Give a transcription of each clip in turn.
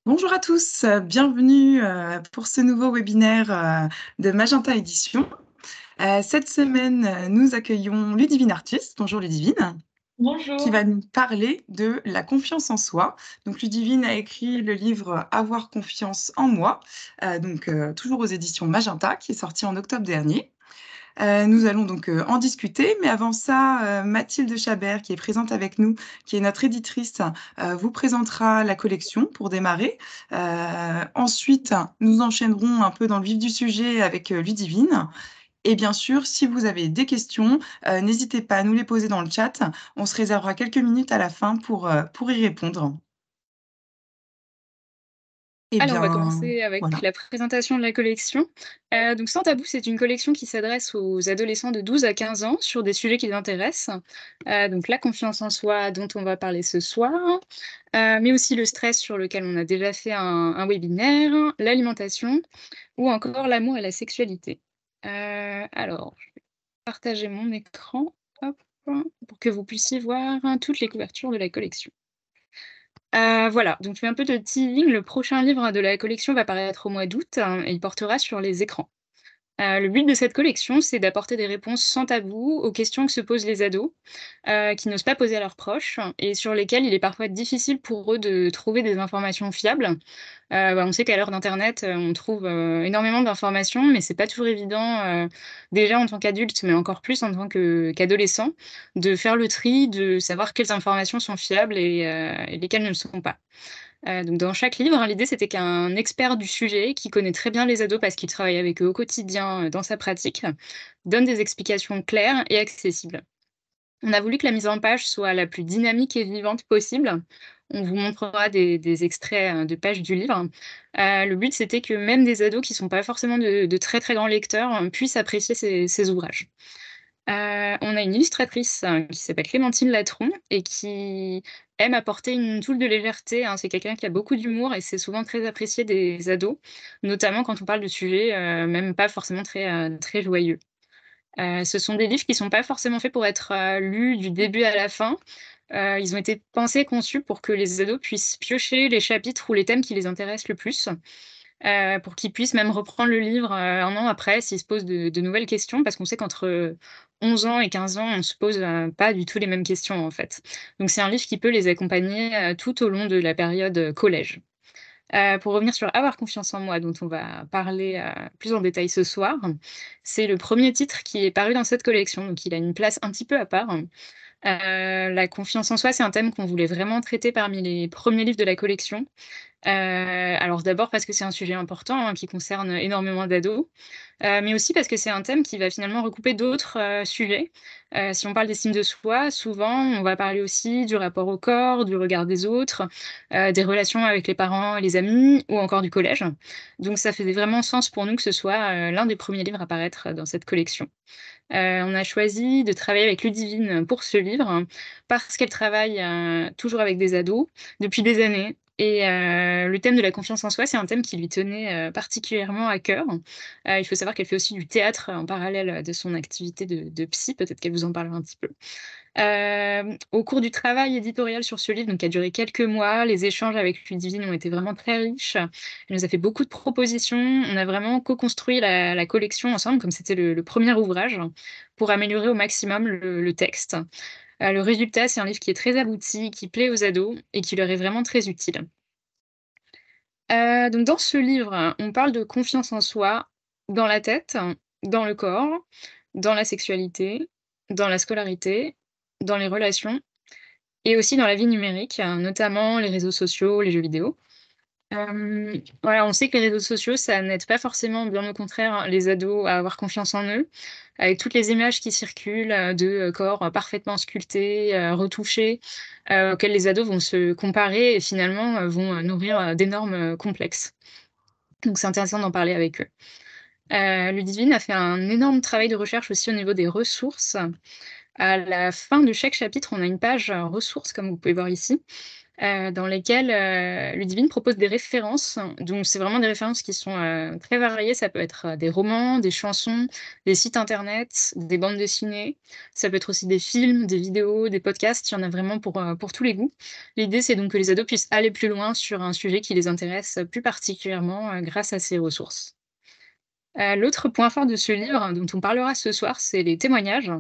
Bonjour à tous, bienvenue pour ce nouveau webinaire de Magenta Édition. Cette semaine, nous accueillons Ludivine Artis. Bonjour Ludivine, qui va Bonjour. nous parler de la confiance en soi. Donc Ludivine a écrit le livre Avoir confiance en moi, toujours aux éditions Magenta, qui est sorti en octobre dernier. Nous allons donc en discuter, mais avant ça, Mathilde Chabert, qui est présente avec nous, qui est notre éditrice, vous présentera la collection pour démarrer. Ensuite, nous enchaînerons un peu dans le vif du sujet avec Ludivine. Et bien sûr, si vous avez des questions, n'hésitez pas à nous les poser dans le chat. On se réservera quelques minutes à la fin pour y répondre. Eh Alors, on va bien, commencer avec voilà. la présentation de la collection. Donc Sans tabou, c'est une collection qui s'adresse aux adolescents de 12 à 15 ans sur des sujets qui les intéressent. Donc la confiance en soi dont on va parler ce soir, mais aussi le stress sur lequel on a déjà fait un webinaire, l'alimentation ou encore l'amour et la sexualité. Alors, je vais partager mon écran, hop, pour que vous puissiez voir toutes les couvertures de la collection. Voilà, donc je fais un peu de teasing. Le prochain livre de la collection va paraître au mois d'août, et il portera sur les écrans. Le but de cette collection, c'est d'apporter des réponses sans tabou aux questions que se posent les ados, qui n'osent pas poser à leurs proches et sur lesquelles il est parfois difficile pour eux de trouver des informations fiables. On sait qu'à l'heure d'internet, on trouve, énormément d'informations, mais c'est pas toujours évident, déjà en tant qu'adulte, mais encore plus en tant qu'adolescent, de faire le tri, de savoir quelles informations sont fiables et lesquelles ne le sont pas. Donc dans chaque livre, hein, l'idée c'était qu'un expert du sujet, qui connaît très bien les ados parce qu'il travaille avec eux au quotidien, dans sa pratique, donne des explications claires et accessibles. On a voulu que la mise en page soit la plus dynamique et vivante possible. On vous montrera des extraits, de pages du livre. Le but, c'était que même des ados qui ne sont pas forcément de très, très grands lecteurs, puissent apprécier ces ouvrages. On a une illustratrice, qui s'appelle Clémentine Latron et qui aime apporter une touche de légèreté, hein. C'est quelqu'un qui a beaucoup d'humour et c'est souvent très apprécié des ados, notamment quand on parle de sujets, même pas forcément très joyeux. Ce sont des livres qui sont pas forcément faits pour être, lus du début à la fin. Ils ont été pensés et conçus pour que les ados puissent piocher les chapitres ou les thèmes qui les intéressent le plus, pour qu'ils puissent même reprendre le livre, 1 an après s'ils se posent de nouvelles questions. Parce qu'on sait qu'entre 11 ans et 15 ans, on se pose, pas du tout les mêmes questions, en fait. Donc c'est un livre qui peut les accompagner, tout au long de la période, collège. Pour revenir sur Avoir confiance en moi, dont on va parler, plus en détail ce soir, c'est le premier titre qui est paru dans cette collection, donc il a une place un petit peu à part. La confiance en soi, c'est un thème qu'on voulait vraiment traiter parmi les premiers livres de la collection. Alors d'abord parce que c'est un sujet important, hein, qui concerne énormément d'ados, mais aussi parce que c'est un thème qui va finalement recouper d'autres, sujets. Si on parle d'estime de soi, souvent on va parler aussi du rapport au corps, du regard des autres, des relations avec les parents et les amis ou encore du collège. Donc ça faisait vraiment sens pour nous que ce soit, l'un des premiers livres à paraître dans cette collection. On a choisi de travailler avec Ludivine pour ce livre, parce qu'elle travaille, toujours avec des ados depuis des années et le thème de la confiance en soi, c'est un thème qui lui tenait, particulièrement à cœur. Il faut savoir qu'elle fait aussi du théâtre en parallèle, de son activité de psy, peut-être qu'elle vous en parlera un petit peu. Au cours du travail éditorial sur ce livre, donc qui a duré quelques mois, les échanges avec Ludivine ont été vraiment très riches. Elle nous a fait beaucoup de propositions. On a vraiment co-construit la collection ensemble, comme c'était le premier ouvrage, pour améliorer au maximum le texte. Le résultat, c'est un livre qui est très abouti, qui plaît aux ados et qui leur est vraiment très utile. Donc dans ce livre, on parle de confiance en soi, dans la tête, dans le corps, dans la sexualité, dans la scolarité, dans les relations et aussi dans la vie numérique, notamment les réseaux sociaux, les jeux vidéo. Voilà, on sait que les réseaux sociaux, ça n'aide pas forcément, bien au contraire, hein, les ados à avoir confiance en eux, avec toutes les images qui circulent, de, corps, parfaitement sculptés, retouchés, auxquels les ados vont se comparer et finalement, vont, nourrir, d'énormes, complexes. Donc c'est intéressant d'en parler avec eux. Ludivine a fait un énorme travail de recherche aussi au niveau des ressources. À la fin de chaque chapitre, on a une page, ressources comme vous pouvez voir ici. dans lesquelles, Ludivine propose des références. Donc c'est vraiment des références qui sont, très variées. Ça peut être, des romans, des chansons, des sites internet, des bandes dessinées. Ça peut être aussi des films, des vidéos, des podcasts. Il y en a vraiment pour tous les goûts. L'idée, c'est donc que les ados puissent aller plus loin sur un sujet qui les intéresse plus particulièrement, grâce à ces ressources. L'autre point fort de ce livre, dont on parlera ce soir, c'est les témoignages.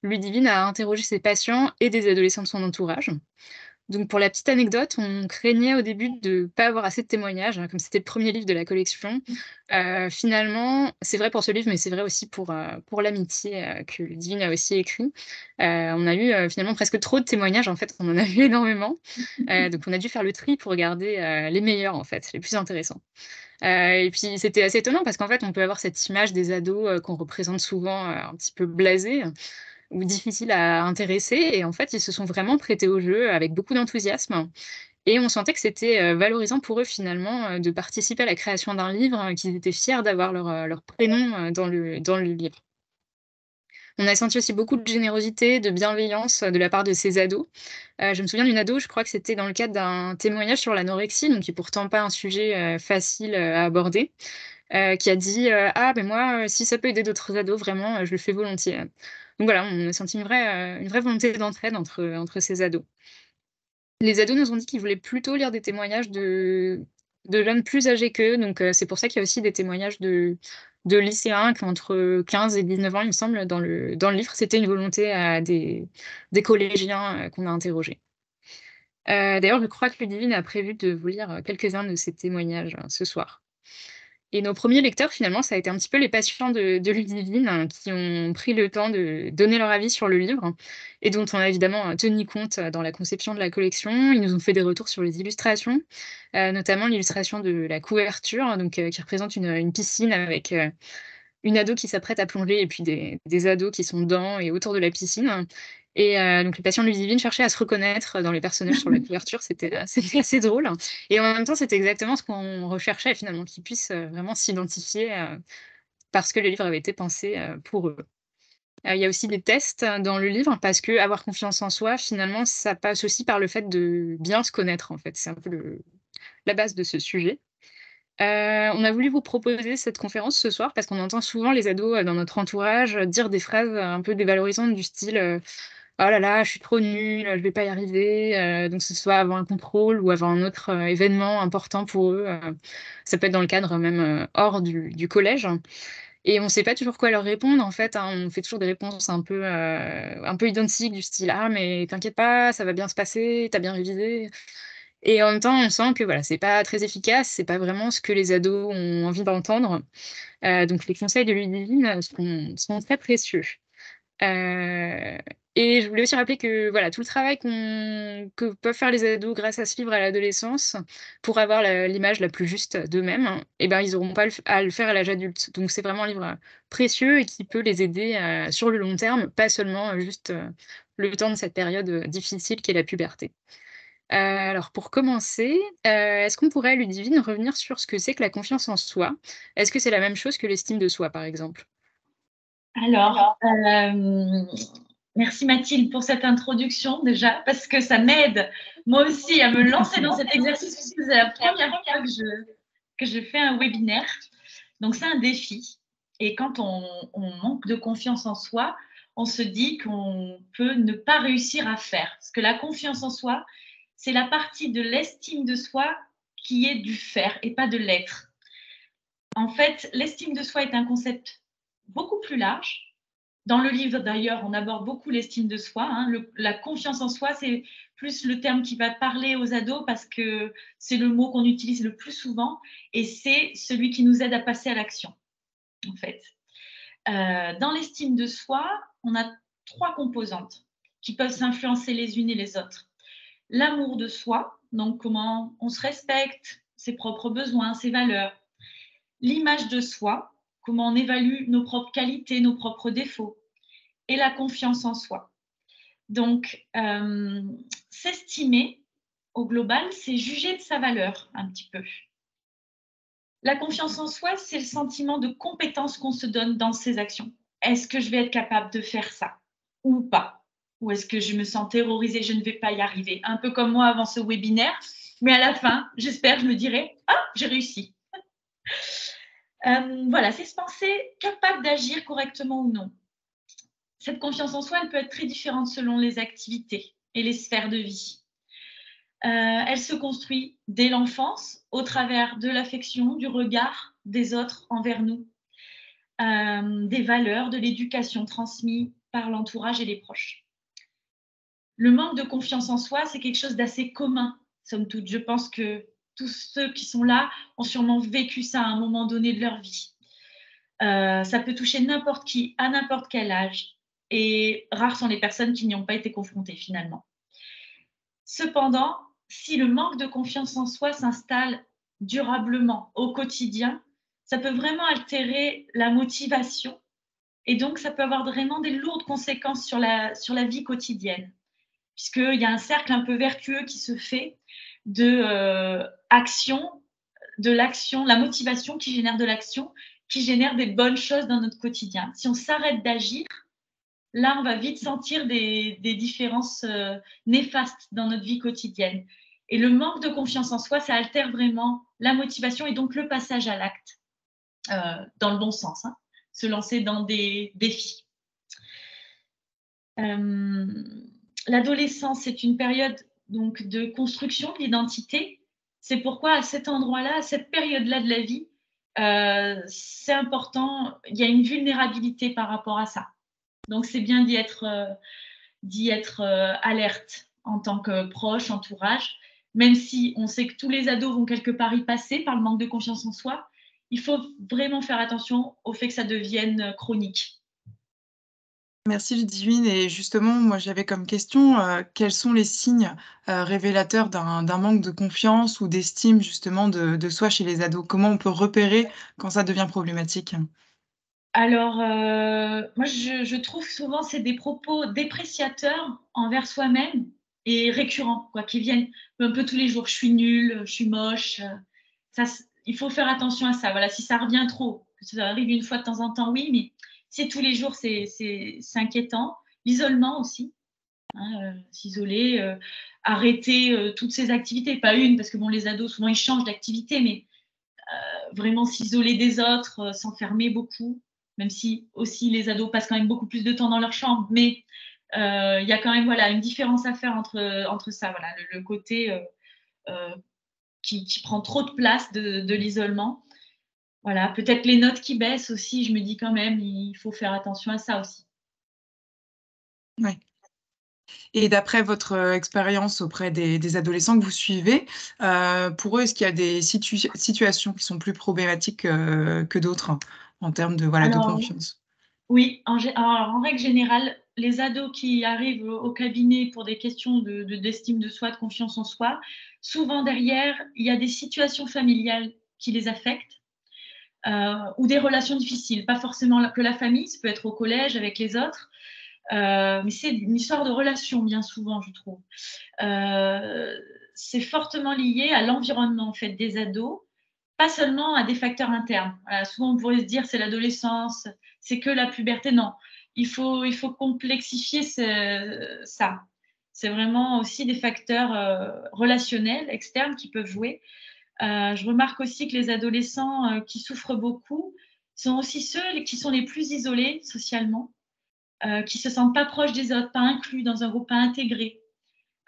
Ludivine a interrogé ses patients et des adolescents de son entourage. Donc pour la petite anecdote, on craignait au début de ne pas avoir assez de témoignages, hein, comme c'était le premier livre de la collection. Finalement, c'est vrai pour ce livre, mais c'est vrai aussi pour «L'amitié», que Ludivine a aussi écrit. On a eu, finalement presque trop de témoignages, en fait, on en a eu énormément. Donc on a dû faire le tri pour garder, les meilleurs, en fait, les plus intéressants. Et puis c'était assez étonnant parce qu'en fait, on peut avoir cette image des ados, qu'on représente souvent, un petit peu blasés ou difficiles à intéresser et en fait, ils se sont vraiment prêtés au jeu avec beaucoup d'enthousiasme et on sentait que c'était, valorisant pour eux finalement, de participer à la création d'un livre, qu'ils étaient fiers d'avoir leur prénom, dans le livre. On a senti aussi beaucoup de générosité, de bienveillance, de la part de ces ados. Je me souviens d'une ado, je crois que c'était dans le cadre d'un témoignage sur l'anorexie, donc qui est pourtant pas un sujet, facile, à aborder, qui a dit, «Ah ben moi, si ça peut aider d'autres ados, vraiment, je le fais volontiers». Donc voilà, on a senti une vraie volonté d'entraide entre ces ados. Les ados nous ont dit qu'ils voulaient plutôt lire des témoignages de jeunes plus âgés qu'eux, donc c'est pour ça qu'il y a aussi des témoignages de lycéens qui ont entre 15 et 19 ans, il me semble, dans le livre. C'était une volonté, des collégiens, qu'on a interrogés. D'ailleurs, je crois que Ludivine a prévu de vous lire, quelques-uns de ces témoignages, ce soir. Et nos premiers lecteurs, finalement, ça a été un petit peu les patients de Ludivine, qui ont pris le temps de donner leur avis sur le livre et dont on a évidemment, tenu compte, dans la conception de la collection. Ils nous ont fait des retours sur les illustrations, notamment l'illustration de la couverture, donc qui représente une piscine avec, une ado qui s'apprête à plonger et puis des ados qui sont dans et autour de la piscine et donc les patients de Ludivine cherchaient à se reconnaître dans les personnages sur la couverture. C'était, c'était assez drôle et en même temps, c'était exactement ce qu'on recherchait finalement, qu'ils puissent, vraiment s'identifier, parce que le livre avait été pensé, pour eux. Il y a aussi des tests dans le livre parce qu'avoir confiance en soi, finalement, ça passe aussi par le fait de bien se connaître, en fait. C'est un peu la base de ce sujet. On a voulu vous proposer cette conférence ce soir parce qu'on entend souvent les ados, dans notre entourage, dire des phrases, un peu dévalorisantes du style, «Oh là là, je suis trop nul, je vais pas y arriver», donc que ce soit avant un contrôle ou avant un autre, événement important pour eux, ça peut être dans le cadre même, hors du collège et on ne sait pas toujours quoi leur répondre en fait, hein. On fait toujours des réponses un peu identiques du style: «Ah mais t'inquiète pas, ça va bien se passer, tu as bien révisé». Et en même temps, on sent que voilà, c'est pas très efficace, c'est pas vraiment ce que les ados ont envie d'entendre. Donc les conseils de Ludivine, sont très précieux. Heu et je voulais aussi rappeler que voilà, tout le travail que peuvent faire les ados grâce à ce livre à l'adolescence, pour avoir l'image la plus juste d'eux-mêmes, hein, et ben, ils n'auront pas à le faire à l'âge adulte. Donc c'est vraiment un livre, précieux et qui peut les aider, sur le long terme, pas seulement, juste, le temps de cette période, difficile qu'est la puberté. Alors pour commencer, est-ce qu'on pourrait, Ludivine, revenir sur ce que c'est que la confiance en soi? Est-ce que c'est la même chose que l'estime de soi, par exemple? Alors, merci Mathilde pour cette introduction déjà, parce que ça m'aide moi aussi à me lancer dans cet exercice, puisque c'est la première fois que je fais un webinaire. Donc c'est un défi. Et quand on manque de confiance en soi, on se dit qu'on peut ne pas réussir à faire. Parce que la confiance en soi, c'est la partie de l'estime de soi qui est du faire et pas de l'être. En fait, l'estime de soi est un concept beaucoup plus large. Dans le livre, d'ailleurs, on aborde beaucoup l'estime de soi, hein. La confiance en soi, c'est plus le terme qui va parler aux ados parce que c'est le mot qu'on utilise le plus souvent et c'est celui qui nous aide à passer à l'action, en fait. Dans l'estime de soi, on a 3 composantes qui peuvent s'influencer les unes et les autres. L'amour de soi, donc comment on se respecte, ses propres besoins, ses valeurs. L'image de soi, comment on évalue nos propres qualités, nos propres défauts. Et la confiance en soi. Donc, s'estimer, au global, c'est juger de sa valeur un petit peu. La confiance en soi, c'est le sentiment de compétence qu'on se donne dans ses actions. Est-ce que je vais être capable de faire ça ou pas? ou est-ce que je me sens terrorisée, je ne vais pas y arriver? Un peu comme moi avant ce webinaire, mais à la fin, j'espère, je me dirai: «Ah, j'ai réussi». Voilà, c'est se penser capable d'agir correctement ou non. Cette confiance en soi, elle peut être très différente selon les activités et les sphères de vie. Elle se construit dès l'enfance, au travers de l'affection, du regard des autres envers nous, des valeurs, de l'éducation transmise par l'entourage et les proches. Le manque de confiance en soi, c'est quelque chose d'assez commun, somme toute. Je pense que tous ceux qui sont là ont sûrement vécu ça à un moment donné de leur vie. Ça peut toucher n'importe qui, à n'importe quel âge, et rares sont les personnes qui n'y ont pas été confrontées finalement. Cependant, si le manque de confiance en soi s'installe durablement au quotidien, ça peut vraiment altérer la motivation et donc ça peut avoir vraiment des lourdes conséquences sur la vie quotidienne, puisqu'il y a un cercle un peu vertueux qui se fait de action, de l'action, la motivation qui génère de l'action, qui génère des bonnes choses dans notre quotidien. Si on s'arrête d'agir, là, on va vite sentir des différences néfastes dans notre vie quotidienne. Et le manque de confiance en soi, ça altère vraiment la motivation et donc le passage à l'acte, dans le bon sens, hein, se lancer dans des défis. L'adolescence, c'est une période donc de construction de l'identité. C'est pourquoi à cet endroit-là, à cette période-là de la vie, c'est important, il y a une vulnérabilité par rapport à ça. Donc c'est bien d'y être alerte en tant que proche, entourage, même si on sait que tous les ados vont quelque part y passer par le manque de confiance en soi, il faut vraiment faire attention au fait que ça devienne chronique. Merci Ludivine et justement, moi j'avais comme question, quels sont les signes, révélateurs d'un manque de confiance ou d'estime justement de soi chez les ados? Comment on peut repérer quand ça devient problématique? Alors, moi je trouve souvent c'est des propos dépréciateurs envers soi-même et récurrents quoi, qui viennent un peu tous les jours: «Je suis nulle, je suis moche», ça il faut faire attention à ça. Voilà, si ça revient trop, que ça arrive une fois de temps en temps, oui, mais si tous les jours c'est inquiétant. L'isolement aussi, hein, s'isoler, arrêter, toutes ces activités, pas une parce que bon les ados souvent ils changent d'activité, mais vraiment s'isoler des autres, s'enfermer beaucoup, même si aussi les ados passent quand même beaucoup plus de temps dans leur chambre, mais il y a quand même voilà, une différence à faire entre ça, voilà, le côté qui prend trop de place de l'isolement. Voilà, peut-être les notes qui baissent aussi, je me dis quand même, il faut faire attention à ça aussi. Ouais. Et d'après votre, expérience auprès des adolescents que vous suivez, pour eux, est-ce qu'il y a des situations qui sont plus problématiques, que d'autres en termes de, voilà, de Alors confiance? oui, alors, en règle générale, les ados qui arrivent au cabinet pour des questions d'estime de soi, de confiance en soi, souvent derrière, il y a des situations familiales qui les affectent, ou des relations difficiles. Pas forcément que la famille, ça peut être au collège avec les autres, mais c'est une histoire de relation bien souvent, je trouve. Heu, c'est fortement lié à l'environnement, en fait, des ados, pas seulement à des facteurs internes. Voilà, souvent on pourrait se dire: «C'est l'adolescence, c'est que la puberté». Non, il faut complexifier ça. C'est vraiment aussi des facteurs, relationnels, externes qui peuvent jouer. Je remarque aussi que les adolescents, qui souffrent beaucoup sont aussi ceux qui sont les plus isolés socialement, qui se sentent pas proches des autres, pas inclus dans un groupe, pas intégrés.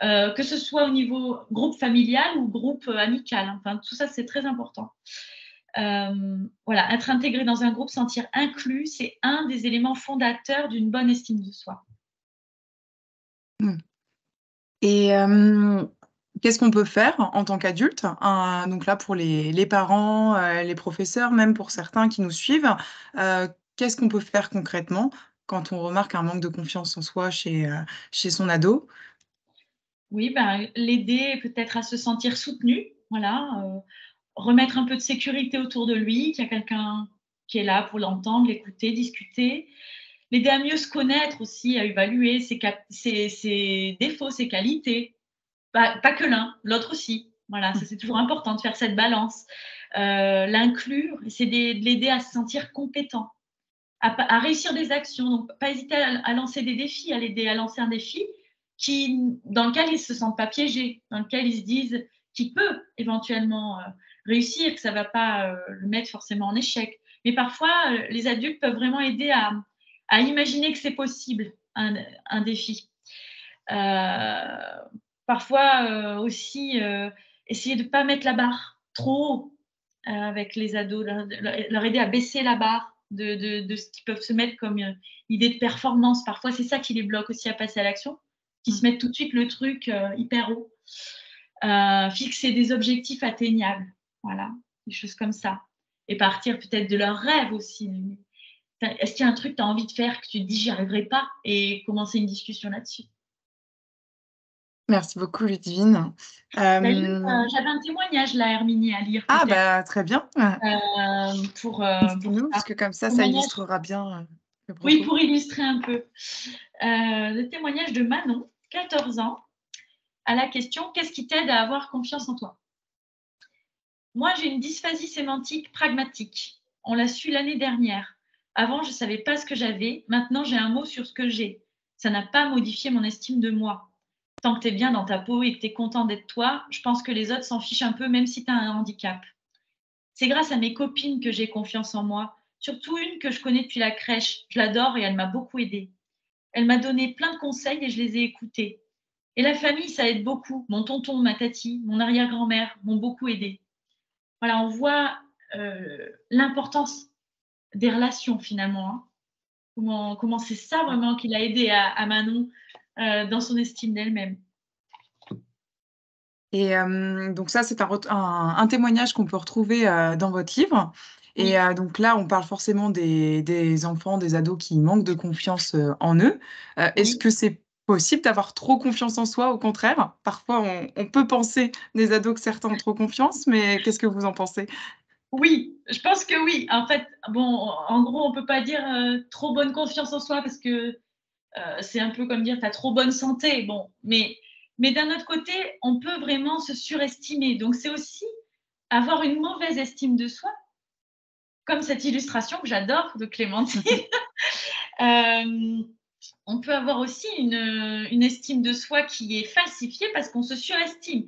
Que ce soit au niveau groupe familial ou groupe, amical, hein. Enfin, tout ça, c'est très important. Voilà, être intégré dans un groupe, sentir inclus, c'est un des éléments fondateurs d'une bonne estime de soi. Mmh. Et qu'est-ce qu'on peut faire en tant qu'adulte? Donc là, pour les parents, les professeurs, même pour certains qui nous suivent, qu'est-ce qu'on peut faire concrètement quand on remarque un manque de confiance en soi chez son ado? Oui, ben, l'aider peut-être à se sentir soutenu, voilà, remettre un peu de sécurité autour de lui, qu'il y a quelqu'un qui est là pour l'entendre, l'écouter, discuter. L'aider à mieux se connaître aussi, à évaluer ses défauts, ses qualités. Pas que l'un, l'autre aussi. Voilà, ça Mmh. c'est toujours important de faire cette balance. L'inclure, c'est de l'aider à se sentir compétent. à réussir des actions. Donc, pas hésiter à lancer des défis, à l'aider à lancer un défi dans lequel ils ne se sentent pas piégés, dans lequel ils se disent qu'il peut éventuellement réussir, que ça ne va pas le mettre forcément en échec. Mais parfois, les adultes peuvent vraiment aider à imaginer que c'est possible, un défi. Parfois aussi, essayer de ne pas mettre la barre trop haut avec les ados, leur aider à baisser la barre de ce qu'ils peuvent se mettre comme idée de performance. Parfois, c'est ça qui les bloque aussi à passer à l'action, qui se mettent tout de suite le truc hyper haut. Fixer des objectifs atteignables, voilà, des choses comme ça. Et partir peut-être de leurs rêves aussi. Est-ce qu'il y a un truc que tu as envie de faire que tu te dis j'y arriverai pas, et commencer une discussion là-dessus. Merci beaucoup, Ludivine. D'ailleurs, j'avais un témoignage là, Herminie, à lire Ah, peut-être. bah, très bien. Pour Dis-nous, parce que comme ça illustrera bien le propos. Oui, pour illustrer un peu. Le témoignage de Manon, 14 ans, à la question « Qu'est-ce qui t'aide à avoir confiance en toi ?» Moi, j'ai une dysphasie sémantique pragmatique. On l'a su l'année dernière. Avant, je ne savais pas ce que j'avais. Maintenant, j'ai un mot sur ce que j'ai. Ça n'a pas modifié mon estime de moi. Tant que tu es bien dans ta peau et que tu es content d'être toi, je pense que les autres s'en fichent un peu, même si tu as un handicap. C'est grâce à mes copines que j'ai confiance en moi, surtout une que je connais depuis la crèche. Je l'adore et elle m'a beaucoup aidée. Elle m'a donné plein de conseils et je les ai écoutés. Et la famille, ça aide beaucoup. Mon tonton, ma tati, mon arrière-grand-mère m'ont beaucoup aidée. Voilà, on voit l'importance des relations finalement. Hein. Comment c'est ça vraiment qui l'a aidé à Manon dans son estime d'elle-même. Et donc ça, c'est un témoignage qu'on peut retrouver dans votre livre. Et Oui. donc là, on parle forcément des enfants, des ados qui manquent de confiance en eux. Est-ce Oui. que c'est possible d'avoir trop confiance en soi? Au contraire, parfois, on peut penser des ados que certains ont trop confiance, mais qu'est-ce que vous en pensez? Oui, je pense que oui. En fait, bon, en gros, on peut pas dire trop bonne confiance en soi parce que c'est un peu comme dire tu as trop bonne santé. Bon, mais d'un autre côté, on peut vraiment se surestimer. Donc, c'est aussi avoir une mauvaise estime de soi, comme cette illustration que j'adore de Clémentine. On peut avoir aussi une estime de soi qui est falsifiée parce qu'on se surestime.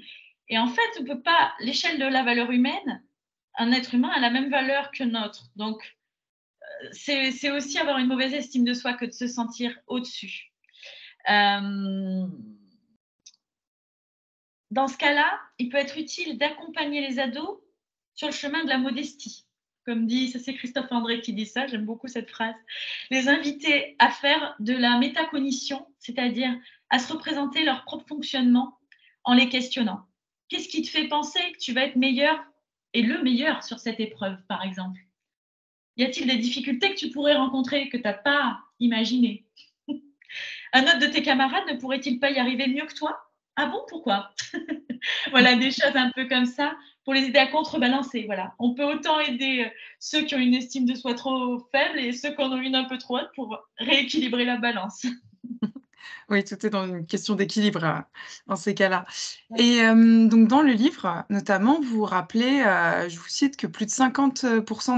Et en fait, on peut pas, l'échelle de la valeur humaine, un être humain a la même valeur que notre. Donc, c'est aussi avoir une mauvaise estime de soi que de se sentir au-dessus. Dans ce cas-là, il peut être utile d'accompagner les ados sur le chemin de la modestie. Comme dit, ça c'est Christophe André qui dit ça, j'aime beaucoup cette phrase. Les inviter à faire de la métacognition, c'est-à-dire à se représenter leur propre fonctionnement en les questionnant. Qu'est-ce qui te fait penser que tu vas être meilleur et le meilleur sur cette épreuve, par exemple? Y a-t-il des difficultés que tu pourrais rencontrer que tu n'as pas imaginées? Un autre de tes camarades ne pourrait-il pas y arriver mieux que toi? Ah bon, pourquoi? Voilà, des choses un peu comme ça pour les aider à contrebalancer. Voilà. On peut autant aider ceux qui ont une estime de soi trop faible et ceux qui en ont une un peu trop haute pour rééquilibrer la balance. Oui, tout est dans une question d'équilibre, dans ces cas-là. Et donc dans le livre, notamment, vous rappelez, je vous cite, que plus de 50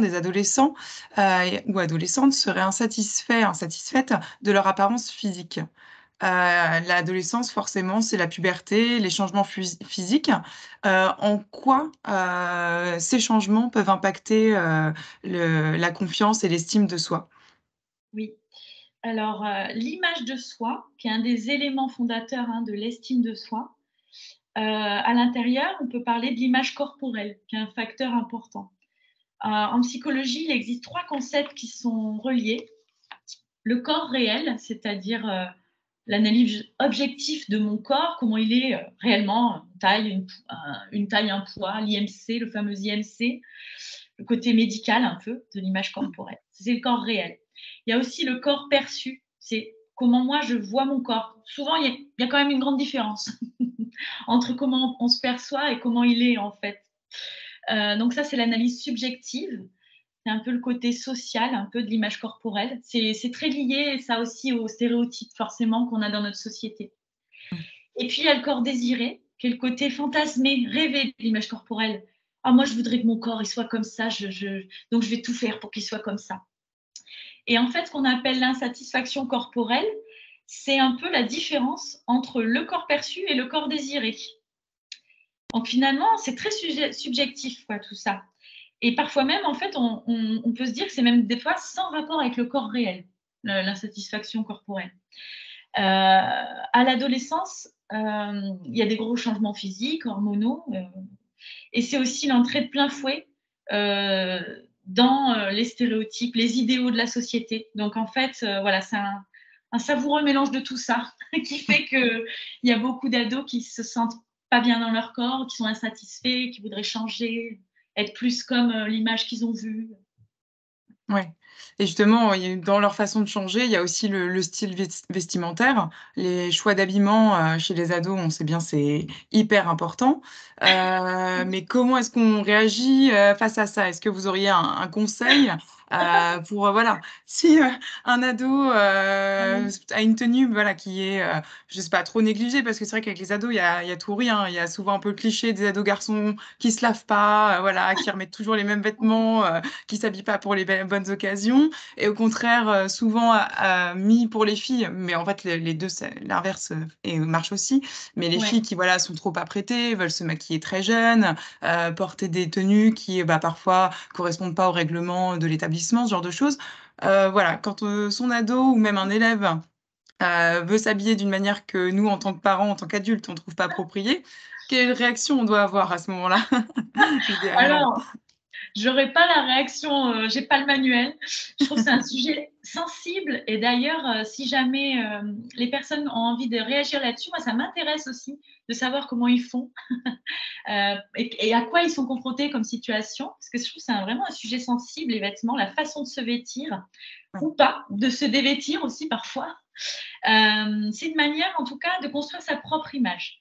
des adolescents, ou adolescentes seraient insatisfaites de leur apparence physique. L'adolescence, forcément, c'est la puberté, les changements physiques. En quoi, ces changements peuvent impacter, la confiance et l'estime de soi? Oui. Alors, l'image de soi, qui est un des éléments fondateurs de l'estime de soi, à l'intérieur, on peut parler de l'image corporelle, qui est un facteur important. En psychologie, il existe 3 concepts qui sont reliés. Le corps réel, c'est-à-dire l'analyse objective de mon corps, comment il est réellement, une taille, un poids, l'IMC, le fameux IMC, le côté médical un peu de l'image corporelle. C'est le corps réel. Il y a aussi le corps perçu, c'est comment moi je vois mon corps. Souvent, il y a quand même une grande différence entre comment on se perçoit et comment il est en fait. Donc ça, c'est l'analyse subjective. C'est un peu le côté social, un peu de l'image corporelle. C'est très lié, ça aussi, aux stéréotypes forcément qu'on a dans notre société. Et puis, il y a le corps désiré, qui est le côté fantasmé, rêvé de l'image corporelle. Ah, moi, je voudrais que mon corps il soit comme ça, donc je vais tout faire pour qu'il soit comme ça. Et en fait, ce qu'on appelle l'insatisfaction corporelle, c'est un peu la différence entre le corps perçu et le corps désiré. Donc finalement, c'est très subjectif, quoi, tout ça. Et parfois même, en fait, on peut se dire que c'est même des fois sans rapport avec le corps réel, l'insatisfaction corporelle. À l'adolescence, il y a des gros changements physiques, hormonaux, et c'est aussi l'entrée de plein fouet dans les stéréotypes, les idéaux de la société. Donc en fait, voilà, c'est un savoureux mélange de tout ça qui fait qu'il y a beaucoup d'ados qui se sentent pas bien dans leur corps, qui sont insatisfaits, qui voudraient changer, être plus comme l'image qu'ils ont vue. Ouais, et justement, il y a dans leur façon de changer, il y a aussi le style vestimentaire. Les choix d'habillement, chez les ados, on sait bien, c'est hyper important. Mais comment est-ce qu'on réagit, face à ça? Est-ce que vous auriez un conseil, pour, voilà, si, un ado, a une tenue, voilà, qui est, je sais pas, trop négligée? Parce que c'est vrai qu'avec les ados, il y a tout ou rien. Il y a souvent un peu le cliché des ados garçons qui se lavent pas, voilà, qui remettent toujours les mêmes vêtements, qui s'habillent pas pour les bonnes occasions, et au contraire, souvent mis pour les filles, mais en fait les deux, l'inverse et marche aussi, mais les Ouais. filles qui voilà sont trop apprêtées, veulent se maquiller très jeunes, porter des tenues qui bah, parfois correspondent pas au règlement de l'établissement, ce genre de choses. Voilà, quand son ado ou même un élève veut s'habiller d'une manière que nous, en tant que parents, en tant qu'adultes, on trouve pas appropriée, quelle réaction on doit avoir à ce moment-là, idéalement? Alors, j'aurais pas la réaction, j'ai pas le manuel. Je trouve que c'est un sujet sensible et d'ailleurs, si jamais, les personnes ont envie de réagir là-dessus, moi ça m'intéresse aussi de savoir comment ils font, et à quoi ils sont confrontés comme situation. Parce que je trouve que c'est vraiment un sujet sensible, les vêtements, la façon de se vêtir Ouais. ou pas, de se dévêtir aussi parfois. C'est une manière en tout cas de construire sa propre image.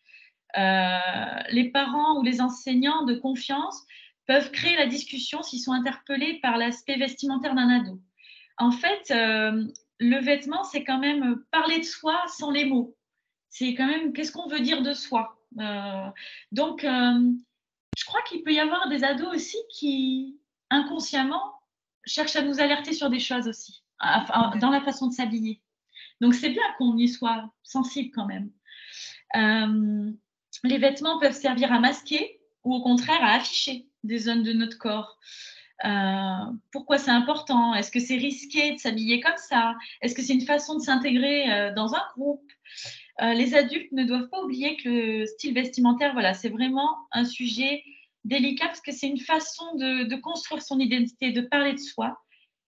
Les parents ou les enseignants de confiance peuvent créer la discussion s'ils sont interpellés par l'aspect vestimentaire d'un ado. En fait, le vêtement, c'est quand même parler de soi sans les mots. C'est quand même qu'est-ce qu'on veut dire de soi. Donc, je crois qu'il peut y avoir des ados aussi qui, inconsciemment, cherchent à nous alerter sur des choses aussi, Ouais. dans la façon de s'habiller. Donc, c'est bien qu'on y soit sensible quand même. Euh, les vêtements peuvent servir à masquer ou au contraire à afficher des zones de notre corps. Pourquoi c'est important? Est-ce que c'est risqué de s'habiller comme ça? Est-ce que c'est une façon de s'intégrer dans un groupe? Les adultes ne doivent pas oublier que le style vestimentaire, voilà, c'est vraiment un sujet délicat parce que c'est une façon de construire son identité, de parler de soi.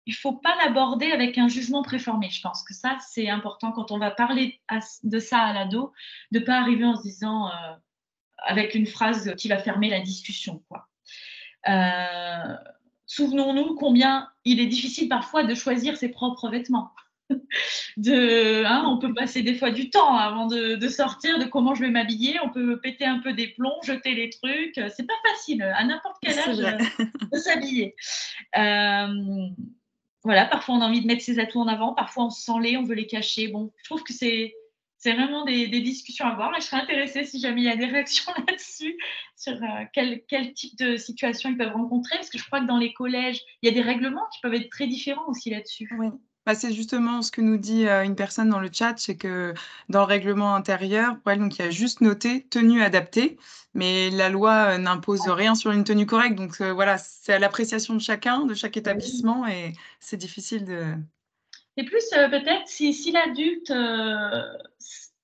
Il ne faut pas l'aborder avec un jugement préformé. Je pense que ça, c'est important quand on va parler de ça à l'ado, de ne pas arriver en se disant avec une phrase qui va fermer la discussion, quoi. Euh, Souvenons-nous combien il est difficile parfois de choisir ses propres vêtements. On peut passer des fois du temps avant de sortir, de comment je vais m'habiller. On peut péter un peu des plombs, jeter les trucs. C'est pas facile à n'importe quel C'est âge vrai. de s'habiller. Voilà, parfois on a envie de mettre ses atouts en avant, parfois on se sent laid, on veut les cacher. Bon, je trouve que c'est vraiment des discussions à avoir et je serais intéressée si jamais il y a des réactions là-dessus, sur quel type de situation ils peuvent rencontrer, parce que je crois que dans les collèges, il y a des règlements qui peuvent être très différents aussi là-dessus. Oui, bah, c'est justement ce que nous dit, une personne dans le chat, c'est que dans le règlement intérieur, pour elle, donc il y a juste noté: «Tenue adaptée», mais la loi, n'impose rien sur une tenue correcte, donc voilà, c'est à l'appréciation de chacun, de chaque Oui. établissement, et c'est difficile de Et plus peut-être si l'adulte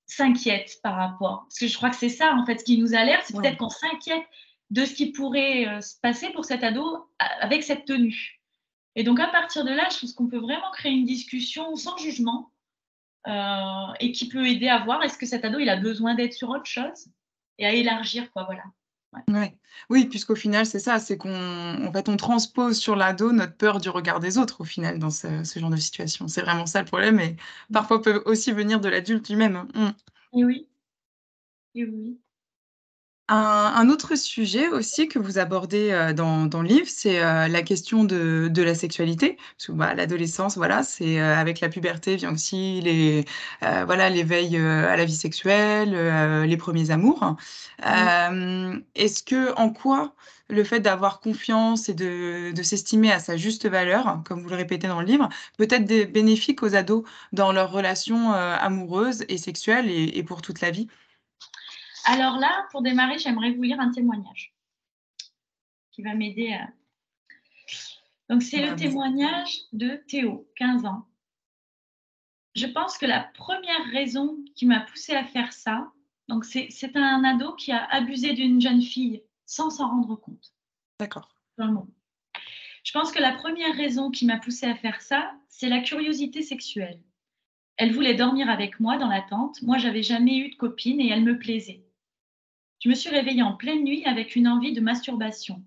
s'inquiète par rapport, parce que je crois que c'est ça en fait, ce qui nous alerte, c'est ouais, peut-être qu'on s'inquiète de ce qui pourrait se passer pour cet ado avec cette tenue. Et donc à partir de là, je pense qu'on peut vraiment créer une discussion sans jugement et qui peut aider à voir est-ce que cet ado il a besoin d'être sur autre chose et à élargir quoi, voilà. Ouais. ouais. Oui, puisqu'au final, c'est ça, c'est en fait, on transpose sur l'ado notre peur du regard des autres, au final, dans ce genre de situation. C'est vraiment ça le problème, et parfois peut aussi venir de l'adulte lui-même, hein. Mmh. Et oui, et oui. Un autre sujet aussi que vous abordez dans le livre, c'est la question de la sexualité. Parce que bah, l'adolescence, voilà, c'est avec la puberté vient aussi voilà, l'éveil à la vie sexuelle, les premiers amours. En quoi le fait d'avoir confiance et de s'estimer à sa juste valeur, comme vous le répétez dans le livre, peut être bénéfique aux ados dans leurs relations amoureuses et sexuelles et pour toute la vie? Alors là, pour démarrer, j'aimerais vous lire un témoignage qui va m'aider à... Donc, c'est le témoignage de Théo, 15 ans. Je pense que la première raison qui m'a poussée à faire ça, donc c'est un ado qui a abusé d'une jeune fille sans s'en rendre compte. D'accord. Dans le monde. Je pense que la première raison qui m'a poussée à faire ça, c'est la curiosité sexuelle. Elle voulait dormir avec moi dans la tente. Moi, j'avais jamais eu de copine et elle me plaisait. Je me suis réveillée en pleine nuit avec une envie de masturbation.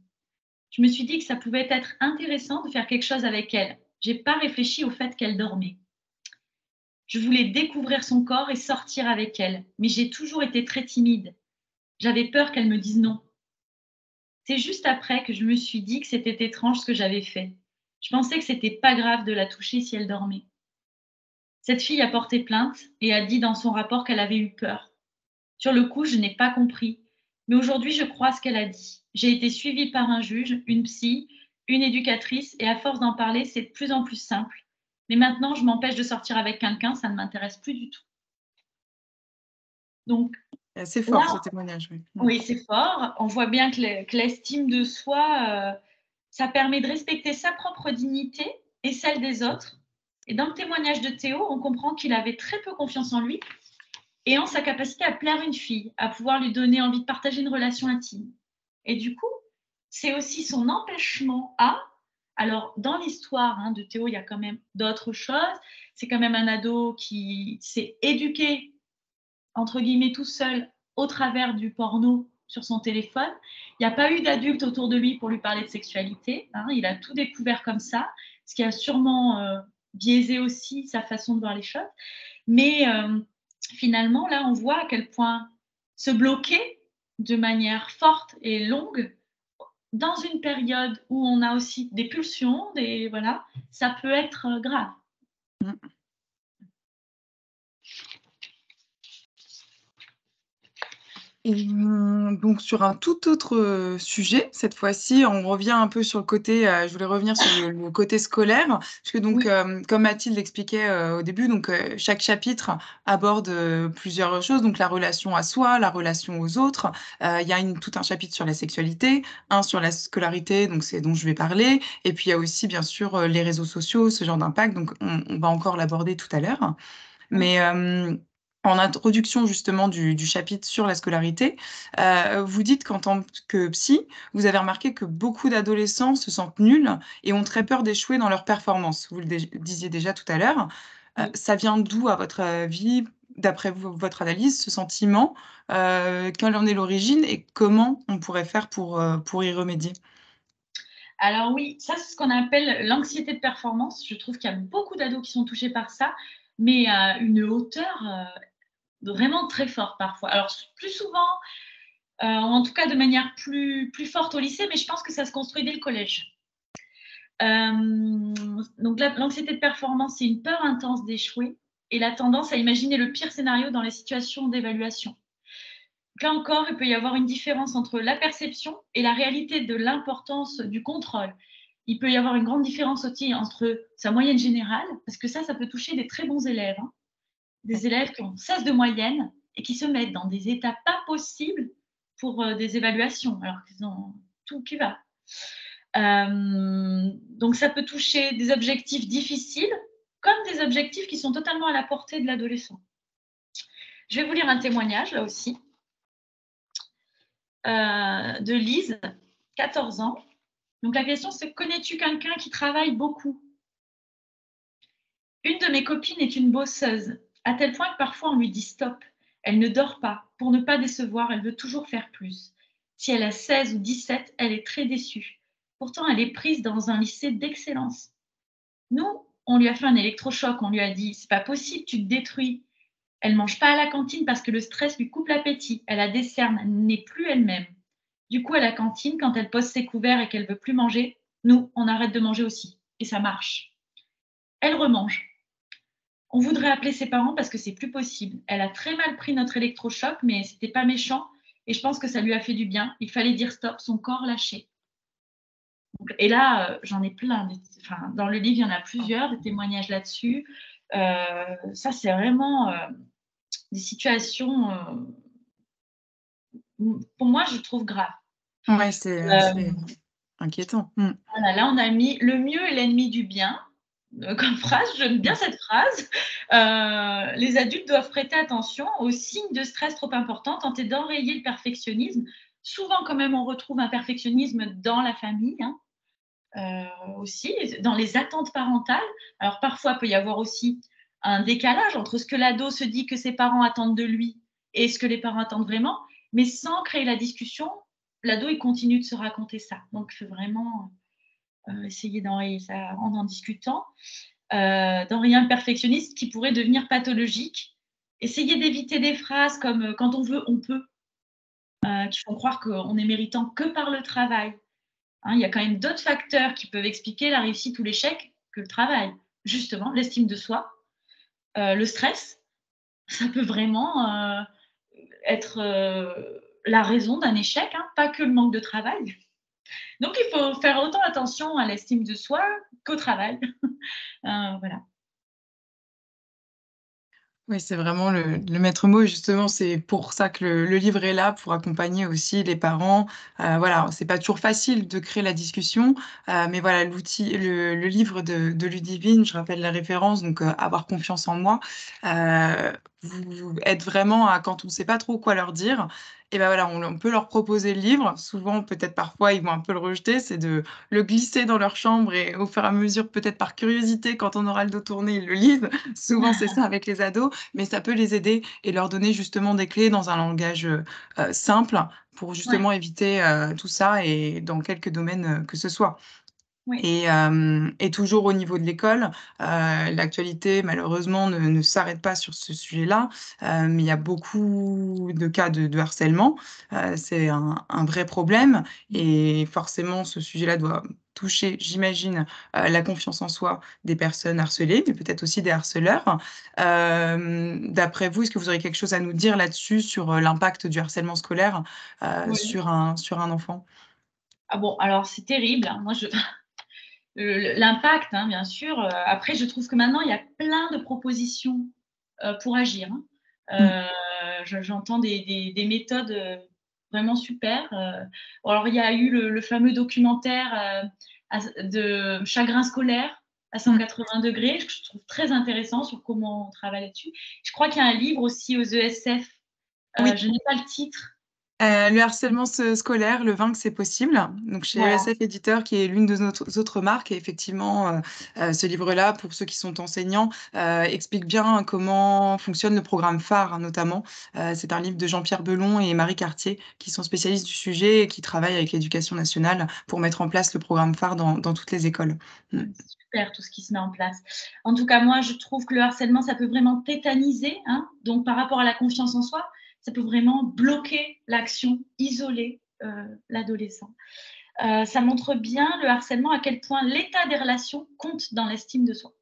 Je me suis dit que ça pouvait être intéressant de faire quelque chose avec elle. J'ai pas réfléchi au fait qu'elle dormait. Je voulais découvrir son corps et sortir avec elle, mais j'ai toujours été très timide. J'avais peur qu'elle me dise non. C'est juste après que je me suis dit que c'était étrange ce que j'avais fait. Je pensais que c'était pas grave de la toucher si elle dormait. Cette fille a porté plainte et a dit dans son rapport qu'elle avait eu peur. Sur le coup, je n'ai pas compris. Mais aujourd'hui, je crois ce qu'elle a dit. J'ai été suivie par un juge, une psy, une éducatrice, et à force d'en parler, c'est de plus en plus simple. Mais maintenant, je m'empêche de sortir avec quelqu'un, ça ne m'intéresse plus du tout. Donc C'est fort ce là, témoignage, oui. oui, c'est fort. On voit bien que l'estime de soi, ça permet de respecter sa propre dignité et celle des autres. Et dans le témoignage de Théo, on comprend qu'il avait très peu confiance en lui et en sa capacité à plaire une fille, à pouvoir lui donner envie de partager une relation intime. Et du coup, c'est aussi son empêchement à... Alors, dans l'histoire de Théo, il y a quand même d'autres choses. C'est quand même un ado qui s'est éduqué, entre guillemets, tout seul au travers du porno sur son téléphone. Il n'y a pas eu d'adulte autour de lui pour lui parler de sexualité. Il a tout découvert comme ça, ce qui a sûrement biaisé aussi sa façon de voir les choses. Mais finalement, là, on voit à quel point se bloquer de manière forte et longue dans une période où on a aussi des pulsions, voilà, ça peut être grave. Mmh. Et donc sur un tout autre sujet, cette fois-ci, on revient un peu sur le côté, je voulais revenir sur le côté scolaire, parce que donc, Oui. comme Mathilde l'expliquait au début, donc chaque chapitre aborde plusieurs choses, donc la relation à soi, la relation aux autres. Il y a tout un chapitre sur la sexualité, un sur la scolarité, donc c'est dont je vais parler, et puis il y a aussi bien sûr les réseaux sociaux, ce genre d'impact, donc on va encore l'aborder tout à l'heure. Oui. Mais en introduction justement du chapitre sur la scolarité, vous dites qu'en tant que psy, vous avez remarqué que beaucoup d'adolescents se sentent nuls et ont très peur d'échouer dans leurs performances. Vous le disiez déjà tout à l'heure. Oui. Ça vient d'où, à votre avis, d'après votre analyse, ce sentiment? Quelle en est l'origine et comment on pourrait faire pour y remédier? Alors oui, ça c'est ce qu'on appelle l'anxiété de performance. Je trouve qu'il y a beaucoup d'ados qui sont touchés par ça, mais à une hauteur vraiment très forte parfois. Alors plus souvent, en tout cas de manière plus forte au lycée, mais je pense que ça se construit dès le collège. Donc l'anxiété de performance, c'est une peur intense d'échouer et la tendance à imaginer le pire scénario dans les situations d'évaluation. Là encore, il peut y avoir une différence entre la perception et la réalité de l'importance du contrôle. Il peut y avoir une grande différence aussi entre sa moyenne générale, parce que ça peut toucher des très bons élèves, des élèves qui ont 16 de moyenne et qui se mettent dans des états pas possibles pour des évaluations, alors qu'ils ont tout qui va. Donc ça peut toucher des objectifs difficiles comme des objectifs qui sont totalement à la portée de l'adolescent. Je vais vous lire un témoignage là aussi de Lise, 14 ans. Donc la question c'est: connais-tu quelqu'un qui travaille beaucoup? Une de mes copines est une bosseuse, à tel point que parfois on lui dit stop. Elle ne dort pas. Pour ne pas décevoir, elle veut toujours faire plus. Si elle a 16 ou 17, elle est très déçue. Pourtant, elle est prise dans un lycée d'excellence. Nous, on lui a fait un électrochoc. On lui a dit: c'est pas possible, tu te détruis. Elle mange pas à la cantine parce que le stress lui coupe l'appétit. Elle a des cernes, elle n'est plus elle-même. Du coup, à la cantine, quand elle pose ses couverts et qu'elle veut plus manger, nous, on arrête de manger aussi. Et ça marche. Elle remange. On voudrait appeler ses parents parce que c'est plus possible. Elle a très mal pris notre électrochoc, mais c'était pas méchant. Et je pense que ça lui a fait du bien. Il fallait dire stop, son corps lâchait. Et là, j'en ai plein. Enfin, dans le livre, il y en a plusieurs, des témoignages là-dessus. Ça, c'est vraiment des situations, pour moi, je trouve graves. Ouais, c'est inquiétant. Voilà, là, on a mis le mieux est l'ennemi du bien comme phrase. J'aime bien cette phrase. Les adultes doivent prêter attention aux signes de stress trop importants, tenter d'enrayer le perfectionnisme. Souvent, quand même, on retrouve un perfectionnisme dans la famille, aussi, dans les attentes parentales. Alors, parfois, il peut y avoir aussi un décalage entre ce que l'ado se dit que ses parents attendent de lui et ce que les parents attendent vraiment, mais sans créer la discussion, l'ado, il continue de se raconter ça. Donc, il faut vraiment essayer d'enrayer ça en discutant, d'enrayer un perfectionniste qui pourrait devenir pathologique. Essayer d'éviter des phrases comme quand on veut, on peut, qui font croire qu'on est méritant que par le travail. Il y a quand même d'autres facteurs qui peuvent expliquer la réussite ou l'échec que le travail. Justement, l'estime de soi, le stress, ça peut vraiment être la raison d'un échec, pas que le manque de travail. Donc, il faut faire autant attention à l'estime de soi qu'au travail. Voilà. Oui, c'est vraiment le maître mot et justement, c'est pour ça que le livre est là, pour accompagner aussi les parents. Voilà, c'est pas toujours facile de créer la discussion, mais voilà, le livre de Ludivine, je rappelle la référence, donc «Avoir confiance en moi», vous aide vraiment à quand on sait pas trop quoi leur dire et ben voilà, on peut leur proposer le livre. Souvent, peut-être parfois, ils vont un peu le rejeter, c'est de le glisser dans leur chambre et au fur et à mesure, peut-être par curiosité, quand on aura le dos tourné, ils le lisent. Souvent, c'est ça avec les ados, mais ça peut les aider et leur donner justement des clés dans un langage, simple pour Ouais, justement éviter, tout ça et dans quelque domaine, que ce soit. oui, Et toujours au niveau de l'école, l'actualité malheureusement ne s'arrête pas sur ce sujet-là, mais il y a beaucoup de cas de harcèlement. C'est un vrai problème et forcément ce sujet-là doit toucher, j'imagine, la confiance en soi des personnes harcelées, mais peut-être aussi des harceleurs. D'après vous, est-ce que vous auriez quelque chose à nous dire là-dessus sur, l'impact du harcèlement scolaire, oui. sur un enfant? Ah bon, alors c'est terrible, Moi, l'impact, bien sûr. Après, je trouve que maintenant, il y a plein de propositions pour agir. Mmh. J'entends des méthodes vraiment super. Alors, il y a eu le fameux documentaire de Chagrin scolaire à Mmh. 180 degrés, que je trouve très intéressant sur comment on travaille là-dessus. Je crois qu'il y a un livre aussi aux ESF. Oui. Je n'ai pas le titre. Le harcèlement scolaire, le vaincre, c'est possible. Donc chez Voilà. ESF Éditeur, qui est l'une de nos autres marques et effectivement, ce livre-là, pour ceux qui sont enseignants, explique bien comment fonctionne le programme phare, notamment. C'est un livre de Jean-Pierre Belon et Marie Cartier, qui sont spécialistes du sujet et qui travaillent avec l'éducation nationale pour mettre en place le programme phare dans toutes les écoles. Mmh. C'est super tout ce qui se met en place. En tout cas, moi, je trouve que le harcèlement, ça peut vraiment tétaniser, donc par rapport à la confiance en soi, ça peut vraiment bloquer l'action, isoler, l'adolescent. Ça montre bien, le harcèlement, à quel point l'état des relations compte dans l'estime de soi,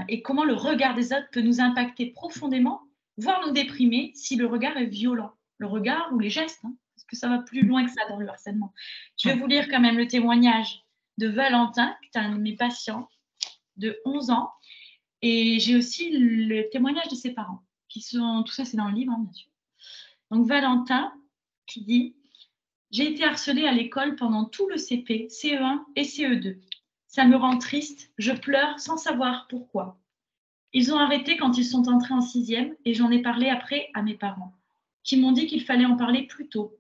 et comment le regard des autres peut nous impacter profondément, voire nous déprimer si le regard est violent. Le regard ou les gestes, parce que ça va plus loin que ça dans le harcèlement. Je vais Ouais. vous lire quand même le témoignage de Valentin, qui est un de mes patients de 11 ans, et j'ai aussi le témoignage de ses parents, qui sont, tout ça c'est dans le livre, bien sûr. Donc Valentin qui dit: «J'ai été harcelé à l'école pendant tout le CP, CE1 et CE2. Ça me rend triste, je pleure sans savoir pourquoi. Ils ont arrêté quand ils sont entrés en 6e et j'en ai parlé après à mes parents, qui m'ont dit qu'il fallait en parler plus tôt.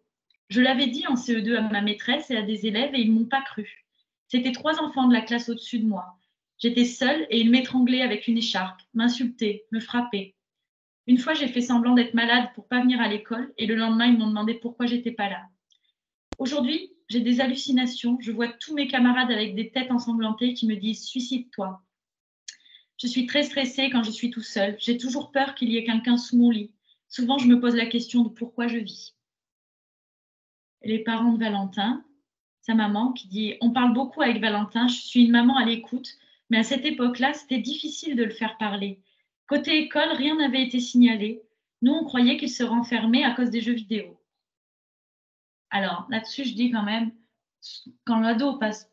Je l'avais dit en CE2 à ma maîtresse et à des élèves et ils ne m'ont pas cru. C'était 3 enfants de la classe au-dessus de moi. J'étais seule et ils m'étranglaient avec une écharpe, m'insultaient, me frappaient. Une fois, j'ai fait semblant d'être malade pour pas venir à l'école et le lendemain, ils m'ont demandé pourquoi j'étais pas là. Aujourd'hui, j'ai des hallucinations. Je vois tous mes camarades avec des têtes ensanglantées qui me disent: suicide-toi. Je suis très stressée quand je suis tout seul. J'ai toujours peur qu'il y ait quelqu'un sous mon lit. Souvent, je me pose la question de pourquoi je vis. » Et les parents de Valentin, sa maman, qui dit « On parle beaucoup avec Valentin, je suis une maman à l'écoute, mais à cette époque-là, c'était difficile de le faire parler. Côté école, rien n'avait été signalé. Nous, on croyait qu'il se renfermait à cause des jeux vidéo. » Alors, là-dessus, je dis quand même, quand l'ado passe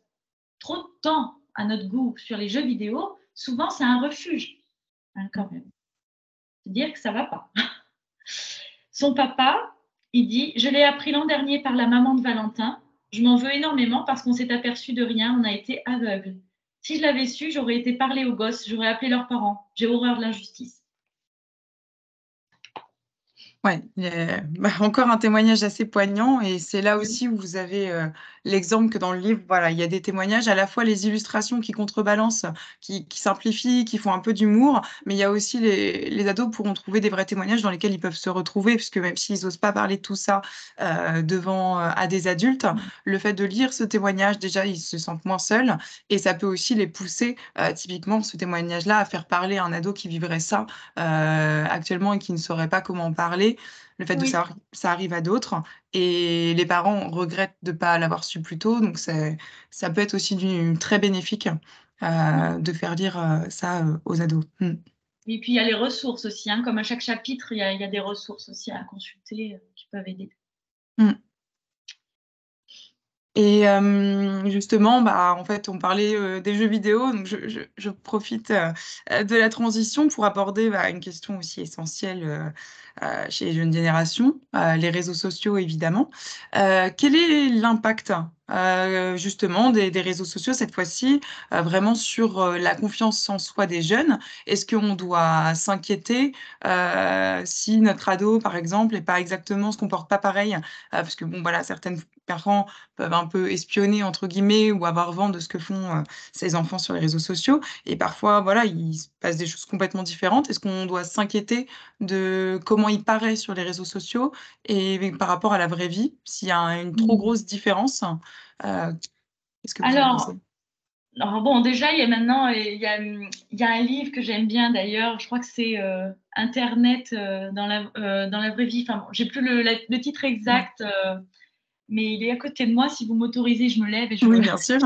trop de temps à notre goût sur les jeux vidéo, souvent, c'est un refuge, hein, quand même. C'est-à-dire que ça ne va pas. Son papa, il dit « Je l'ai appris l'an dernier par la maman de Valentin. Je m'en veux énormément parce qu'on s'est aperçu de rien, on a été aveugle. Si je l'avais su, j'aurais été parler aux gosses, j'aurais appelé leurs parents. J'ai horreur de l'injustice. » Ouais, encore un témoignage assez poignant et c'est là Oui. aussi où vous avez l'exemple que dans le livre, voilà, il y a des témoignages, à la fois les illustrations qui contrebalancent, qui simplifient, qui font un peu d'humour, mais il y a aussi les ados pourront trouver des vrais témoignages dans lesquels ils peuvent se retrouver, puisque même s'ils n'osent pas parler de tout ça devant à des adultes, le fait de lire ce témoignage, déjà, ils se sentent moins seuls et ça peut aussi les pousser, typiquement, ce témoignage-là, à faire parler un ado qui vivrait ça actuellement et qui ne saurait pas comment en parler. Le fait de Oui. savoir que ça arrive à d'autres et les parents regrettent de ne pas l'avoir su plus tôt, donc ça peut être aussi très bénéfique de faire lire ça aux ados. Et puis, il y a les ressources aussi, hein, comme à chaque chapitre, il y a des ressources aussi à consulter qui peuvent aider. Mm. Et justement, bah, en fait, on parlait des jeux vidéo, donc je profite de la transition pour aborder une question aussi essentielle chez les jeunes générations, les réseaux sociaux évidemment. Quel est l'impact justement des réseaux sociaux cette fois-ci vraiment sur la confiance en soi des jeunes? Est-ce qu'on doit s'inquiéter si notre ado, par exemple, se comporte pas pareil? Parce que bon, voilà, certaines parents peuvent un peu «espionner» entre guillemets ou avoir vent de ce que font ces enfants sur les réseaux sociaux et parfois, voilà, il se passe des choses complètement différentes. Est-ce qu'on doit s'inquiéter de comment il paraît sur les réseaux sociaux et par rapport à la vraie vie? S'il y a une trop grosse différence, qu'est-ce que vous en pensez? Alors bon, déjà, il y a un livre que j'aime bien d'ailleurs, je crois que c'est Internet dans la vraie vie. Enfin, bon, j'ai plus le titre exact, mais il est à côté de moi. Si vous m'autorisez, je me lève et je Oui, bien sûr.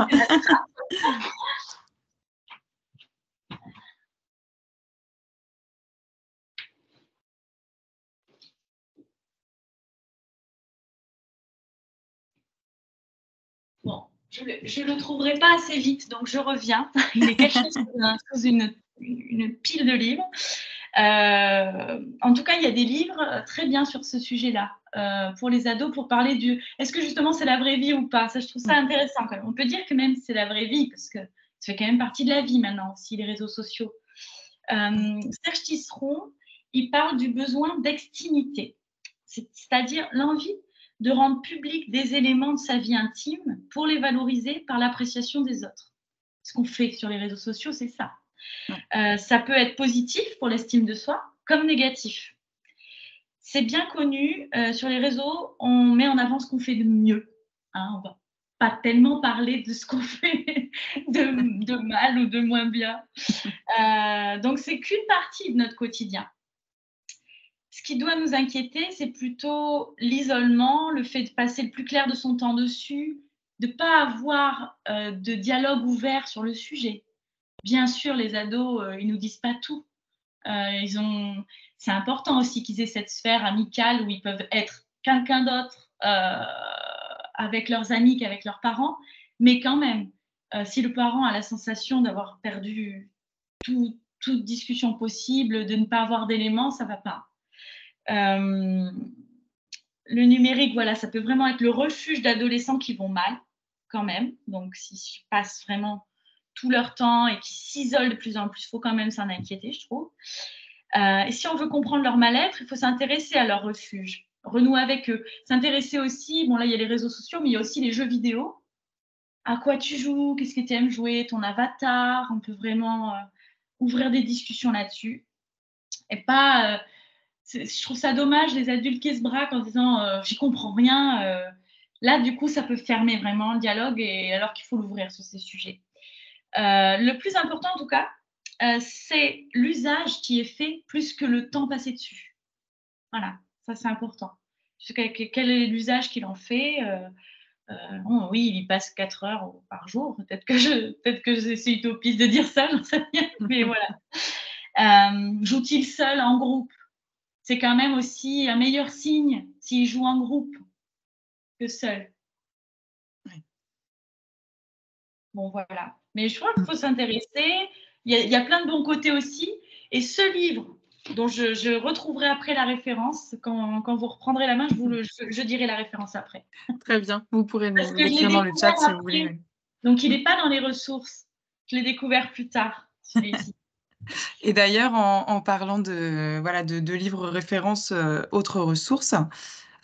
Bon, je le trouverai pas assez vite, donc je reviens. Il est caché sous une pile de livres. En tout cas, il y a des livres très bien sur ce sujet-là, pour les ados, pour parler du est-ce que justement c'est la vraie vie ou pas? Ça, je trouve ça intéressant quand même. On peut dire que même c'est la vraie vie, parce que ça fait quand même partie de la vie maintenant aussi, les réseaux sociaux. Serge Tisseron, il parle du besoin d'extimité, c'est-à-dire l'envie de rendre public des éléments de sa vie intime pour les valoriser par l'appréciation des autres. Ce qu'on fait sur les réseaux sociaux, c'est ça. Ça peut être positif pour l'estime de soi, comme négatif. C'est bien connu, sur les réseaux, on met en avant ce qu'on fait de mieux. Hein, on va pas tellement parler de ce qu'on fait de mal ou de moins bien. Donc, c'est qu'une partie de notre quotidien. Ce qui doit nous inquiéter, c'est plutôt l'isolement, le fait de passer le plus clair de son temps dessus, de ne pas avoir de dialogue ouvert sur le sujet. Bien sûr, les ados, ils ne nous disent pas tout. C'est important aussi qu'ils aient cette sphère amicale où ils peuvent être quelqu'un d'autre avec leurs amis qu'avec leurs parents. Mais quand même, si le parent a la sensation d'avoir perdu toute discussion possible, de ne pas avoir d'éléments, ça ne va pas. Le numérique, voilà, ça peut vraiment être le refuge d'adolescents qui vont mal, quand même. Donc, s'ils passent vraiment tout leur temps et qui s'isolent de plus en plus, il faut quand même s'en inquiéter, je trouve. Et si on veut comprendre leur mal-être, il faut s'intéresser à leur refuge, renouer avec eux. S'intéresser aussi, bon là il y a les réseaux sociaux, mais il y a aussi les jeux vidéo. À quoi tu joues? Qu'est-ce que tu aimes jouer? Ton avatar? On peut vraiment ouvrir des discussions là-dessus. Et pas... je trouve ça dommage, les adultes qui se braquent en disant j'y comprends rien. Là, du coup, ça peut fermer vraiment le dialogue, et alors qu'il faut l'ouvrir sur ces sujets. Le plus important, en tout cas, c'est l'usage qui est fait plus que le temps passé dessus. Voilà, ça c'est important. Quel est l'usage qu'il en fait bon, oui, il y passe 4 heures par jour. Peut-être que c'est utopiste de dire ça, j'en sais rien, mais voilà. Joue-t-il seul, en groupe? C'est quand même aussi un meilleur signe s'il joue en groupe que seul. Oui. Bon, voilà. Mais je crois qu'il faut s'intéresser. Il y a plein de bons côtés aussi. Et ce livre, dont je retrouverai après la référence, quand vous reprendrez la main, je dirai la référence après. Très bien. Vous pourrez Parce nous que je l'ai l'écrire dans le chat découvert si vous voulez. après. Oui. Donc, il n'est pas dans les ressources. Je l'ai découvert plus tard, celui-ci. Et d'ailleurs, en parlant de livres références, autres ressources.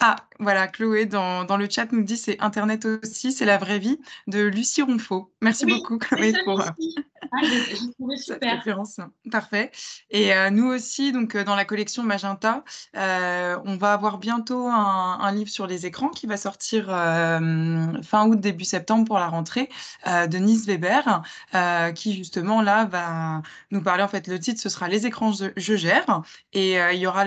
Ah, voilà, Chloé dans le chat nous dit c'est Internet aussi, c'est la vraie vie de Lucie Ronfaux. Merci Oui, beaucoup, c'est Chloé, pour celui-ci. Ah, j'ai trouvé cette super. référence. Parfait. Et nous aussi, donc dans la collection Magenta, on va avoir bientôt un livre sur les écrans qui va sortir fin août, début septembre pour la rentrée de Nice Weber, qui justement là va nous parler, en fait, le titre, ce sera Les écrans, je gère. Et il y aura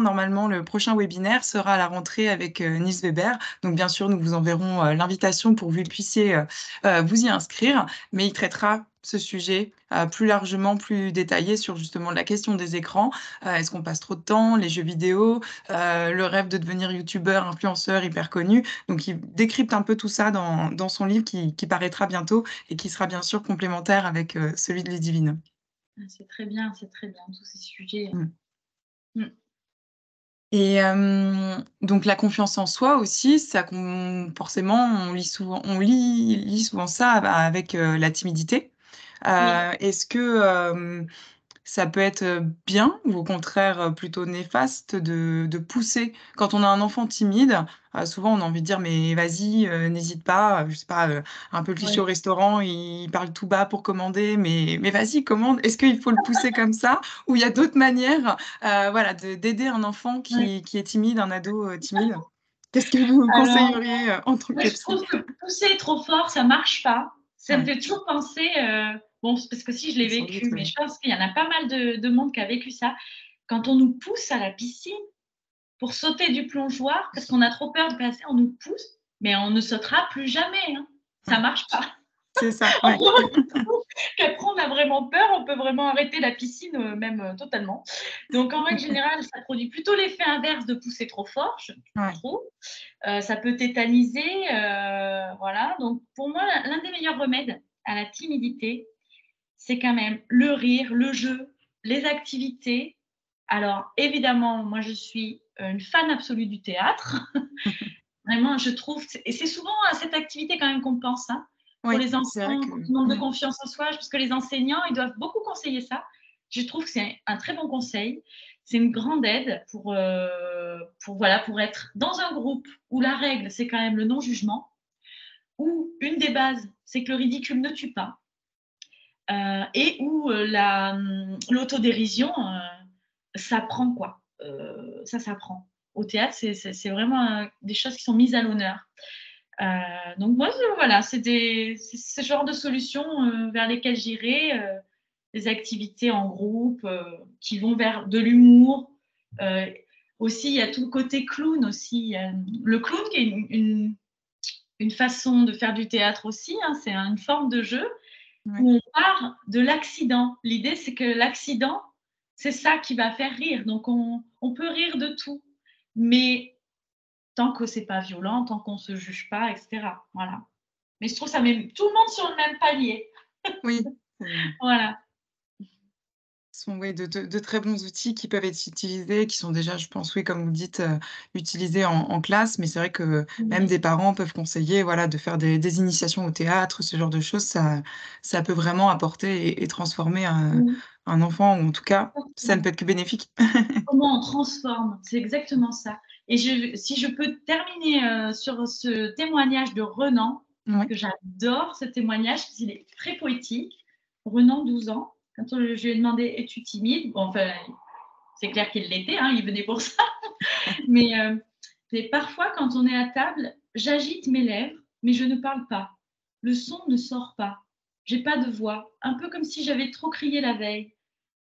normalement, le prochain webinaire sera à la rentrée avec Nice Weber. Donc, bien sûr, nous vous enverrons l'invitation pour que vous puissiez vous y inscrire. Mais il traitera ce sujet plus largement, plus détaillé sur justement la question des écrans. Est-ce qu'on passe trop de temps, les jeux vidéo, le rêve de devenir youtubeur, influenceur hyper connu. Donc, il décrypte un peu tout ça dans son livre qui paraîtra bientôt et qui sera bien sûr complémentaire avec celui de Ludivine. C'est très bien, tous ces sujets. Mm. Mm. Et donc la confiance en soi aussi, forcément, lit souvent ça avec la timidité. Oui. Est-ce que ça peut être bien ou au contraire plutôt néfaste de pousser quand on a un enfant timide? Souvent on a envie de dire mais vas-y, n'hésite pas, je sais pas, un peu le cliché au Ouais. restaurant, il parle tout bas pour commander, mais vas-y, commande. Est-ce qu'il faut le pousser comme ça ou il y a d'autres manières voilà, d'aider un enfant Ouais. qui est timide, un ado timide? Qu'est-ce que vous Alors, conseilleriez en tant moi, que je psy? trouve que pousser trop fort, ça marche pas. Ça me Ouais, fait toujours penser, bon, c'est parce que si je l'ai sans vécu, doute, mais oui. je pense qu'il y en a pas mal de monde qui a vécu ça. Quand on nous pousse à la piscine pour sauter du plongeoir, parce qu'on a trop peur de passer, on nous pousse, mais on ne sautera plus jamais, hein. Ça Ouais, marche pas. c'est ça, On ouais. Qu'après, on a vraiment peur, on peut vraiment arrêter la piscine, même totalement. Donc, en règle générale, ça produit plutôt l'effet inverse de pousser trop fort, je Ouais, trouve. Ça peut tétaniser, voilà. Donc, pour moi, l'un des meilleurs remèdes à la timidité, c'est quand même le rire, le jeu, les activités. Alors, évidemment, moi, je suis une fan absolue du théâtre. Vraiment, je trouve, et c'est souvent à cette activité quand même qu'on pense, hein, pour oui, les c'est vrai enfants que qui manquent de confiance en soi, parce que les enseignants, ils doivent beaucoup conseiller ça. Je trouve que c'est un très bon conseil. C'est une grande aide voilà, pour être dans un groupe où la règle, c'est quand même le non-jugement, où une des bases, c'est que le ridicule ne tue pas, et où l'autodérision, ça prend quoi. Ça s'apprend. Au théâtre, c'est vraiment des choses qui sont mises à l'honneur. Donc moi, voilà, c'est ce genre de solutions vers lesquelles j'irai, des activités en groupe qui vont vers de l'humour. Euh, Aussi, il y a tout le côté clown aussi. Le clown qui est une façon de faire du théâtre aussi, hein, c'est une forme de jeu ouais. où on part de l'accident. L'idée, c'est que l'accident, c'est ça qui va faire rire. Donc on peut rire de tout, mais tant que c'est pas violent, tant qu'on se juge pas, etc. Voilà. Mais je trouve que ça met tout le monde sur le même palier. Oui, Voilà. ce sont oui, de très bons outils qui peuvent être utilisés, qui sont déjà, je pense, oui, comme vous le dites, utilisés en classe. Mais c'est vrai que même Oui. des parents peuvent conseiller, voilà, de faire des initiations au théâtre, ce genre de choses. Ça peut vraiment apporter et transformer Oui. un enfant, ou en tout cas, ça ne peut être que bénéfique. Comment on transforme, c'est exactement ça. Et si je peux terminer sur ce témoignage de Renan, Oui, que j'adore ce témoignage, parce qu'il est très poétique. Renan, 12 ans, quand je lui ai demandé es-tu timide, bon, enfin, c'est clair qu'il l'était, hein, il venait pour ça. Mais parfois, quand on est à table, j'agite mes lèvres, mais je ne parle pas. Le son ne sort pas. J'ai pas de voix, un peu comme si j'avais trop crié la veille.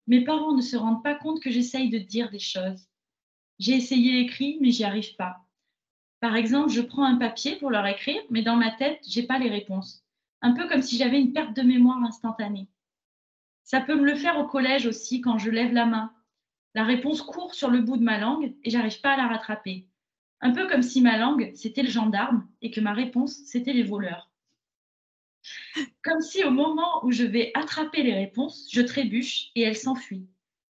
Mes parents ne se rendent pas compte que j'essaye de dire des choses. J'ai essayé l'écrit, mais j'y arrive pas. Par exemple, je prends un papier pour leur écrire, mais dans ma tête, j'ai pas les réponses. Un peu comme si j'avais une perte de mémoire instantanée. Ça peut me le faire au collège aussi quand je lève la main. La réponse court sur le bout de ma langue et j'arrive pas à la rattraper. Un peu comme si ma langue, c'était le gendarme et que ma réponse, c'était les voleurs. Comme si au moment où je vais attraper les réponses, je trébuche et elles s'enfuient.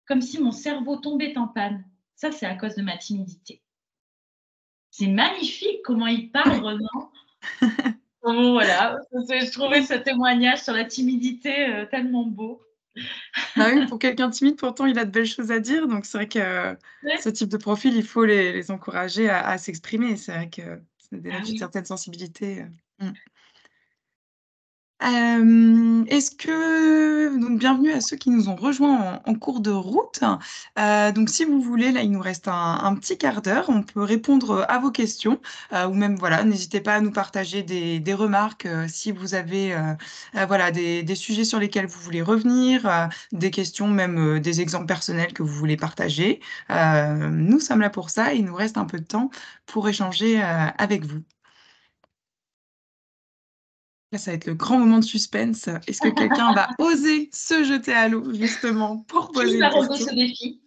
Comme si mon cerveau tombait en panne. Ça, c'est à cause de ma timidité. C'est magnifique comment il parle vraiment. Bon, voilà, je trouvais ce témoignage sur la timidité tellement beau. Bah oui, pour quelqu'un de timide, pourtant, il a de belles choses à dire. Donc, c'est vrai que Ouais. ce type de profil, il faut les encourager à s'exprimer. C'est vrai que ça Ah dénote une oui. certaine sensibilité. Est-ce que donc bienvenue à ceux qui nous ont rejoints en cours de route. Donc si vous voulez, là, il nous reste un petit quart d'heure. On peut répondre à vos questions, ou même voilà, n'hésitez pas à nous partager des remarques, si vous avez, voilà, des sujets sur lesquels vous voulez revenir, des questions, même, des exemples personnels que vous voulez partager. Nous sommes là pour ça et il nous reste un peu de temps pour échanger, avec vous. Là, ça va être le grand moment de suspense. Est-ce que quelqu'un va oser se jeter à l'eau, justement, pour Qui poser va une relever question? ce défi?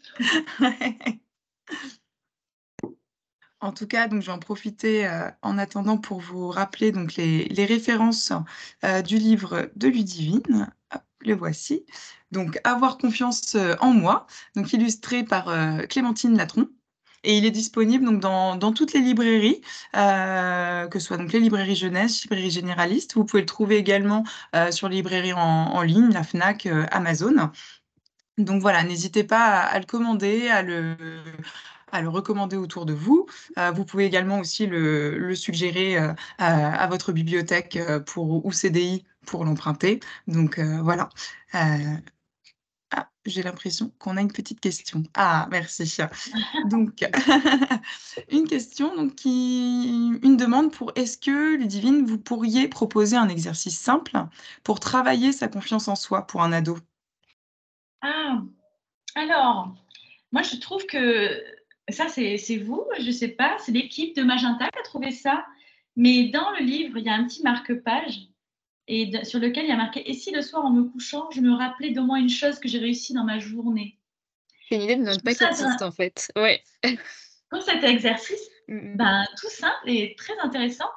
En tout cas, donc je vais en profiter, en attendant pour vous rappeler donc les références, du livre de Ludivine. Hop, le voici. Donc «Avoir confiance, en moi», donc illustré par, Clémentine Latron et il est disponible donc dans toutes les librairies, que ce soit donc les librairies jeunesse, librairies généralistes. Vous pouvez le trouver également, sur les librairies en ligne, la Fnac, Amazon. Donc voilà, n'hésitez pas à le commander, à le recommander autour de vous. Vous pouvez également aussi le suggérer, à votre bibliothèque, pour ou CDI pour l'emprunter. Donc voilà. Heu, j'ai l'impression qu'on a une petite question. Ah merci. Donc une question donc une demande pour est-ce que Ludivine, vous pourriez proposer un exercice simple pour travailler sa confiance en soi pour un ado? Ah, alors, moi je trouve que ça c'est vous, je sais pas, c'est l'équipe de Magenta qui a trouvé ça, mais dans le livre, il y a un petit marque-page et sur lequel il y a marqué: «Et si le soir en me couchant, je me rappelais d'au moins une chose que j'ai réussi dans ma journée?» C'est une idée de Je notre trouve ça paquetiste, en fait. Ouais. pour cet exercice, Mmh mh. ben, tout simple et très intéressant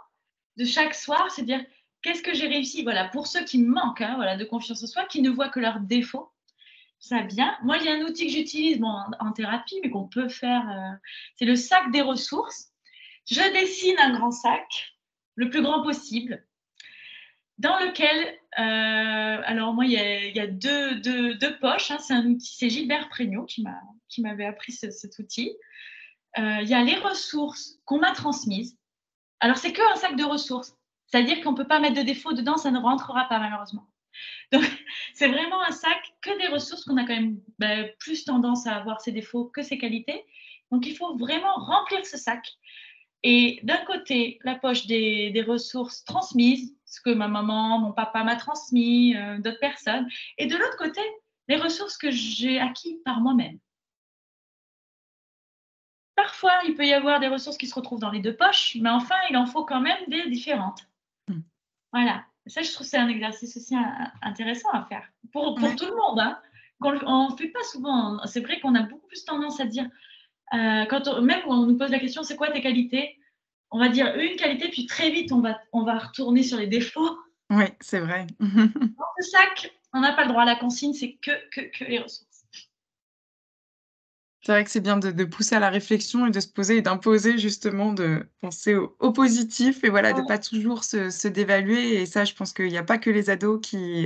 de chaque soir, c'est dire: «Qu'est-ce que j'ai réussi?» Voilà, pour ceux qui manquent, hein, voilà, de confiance en soi, qui ne voient que leurs défauts. Ça bien. Moi, il y a un outil que j'utilise bon, en thérapie, mais qu'on peut faire, c'est le sac des ressources. Je dessine un grand sac, le plus grand possible, dans lequel, alors moi, il y a 2 poches, hein, c'est un outil, c'est Gilbert Prégnot qui m'avait appris cet outil. Il y a les ressources qu'on m'a transmises. Alors, c'est qu'un sac de ressources, c'est-à-dire qu'on ne peut pas mettre de défaut dedans, ça ne rentrera pas malheureusement. Donc, c'est vraiment un sac que des ressources qu'on a quand même plus tendance à avoir ses défauts que ses qualités. Donc, il faut vraiment remplir ce sac. Et d'un côté, la poche des ressources transmises, ce que ma maman, mon papa m'a transmis, d'autres personnes. Et de l'autre côté, les ressources que j'ai acquises par moi-même. Parfois, il peut y avoir des ressources qui se retrouvent dans les deux poches, mais enfin, il en faut quand même des différentes. Mmh. Voilà. Ça, je trouve que c'est un exercice aussi intéressant à faire pour Ouais. tout le monde, hein. On ne fait pas souvent. C'est vrai qu'on a beaucoup plus tendance à dire, même quand on nous pose la question: «C'est quoi tes qualités?» On va dire une qualité, puis très vite, on va retourner sur les défauts. Oui, c'est vrai. Dans ce sac, on n'a pas le droit à la consigne, c'est que les ressources. C'est vrai que c'est bien de pousser à la réflexion et de se poser et d'imposer justement de penser au positif et voilà, de Ouais. pas toujours se dévaluer et ça, je pense qu'il y a pas que les ados qui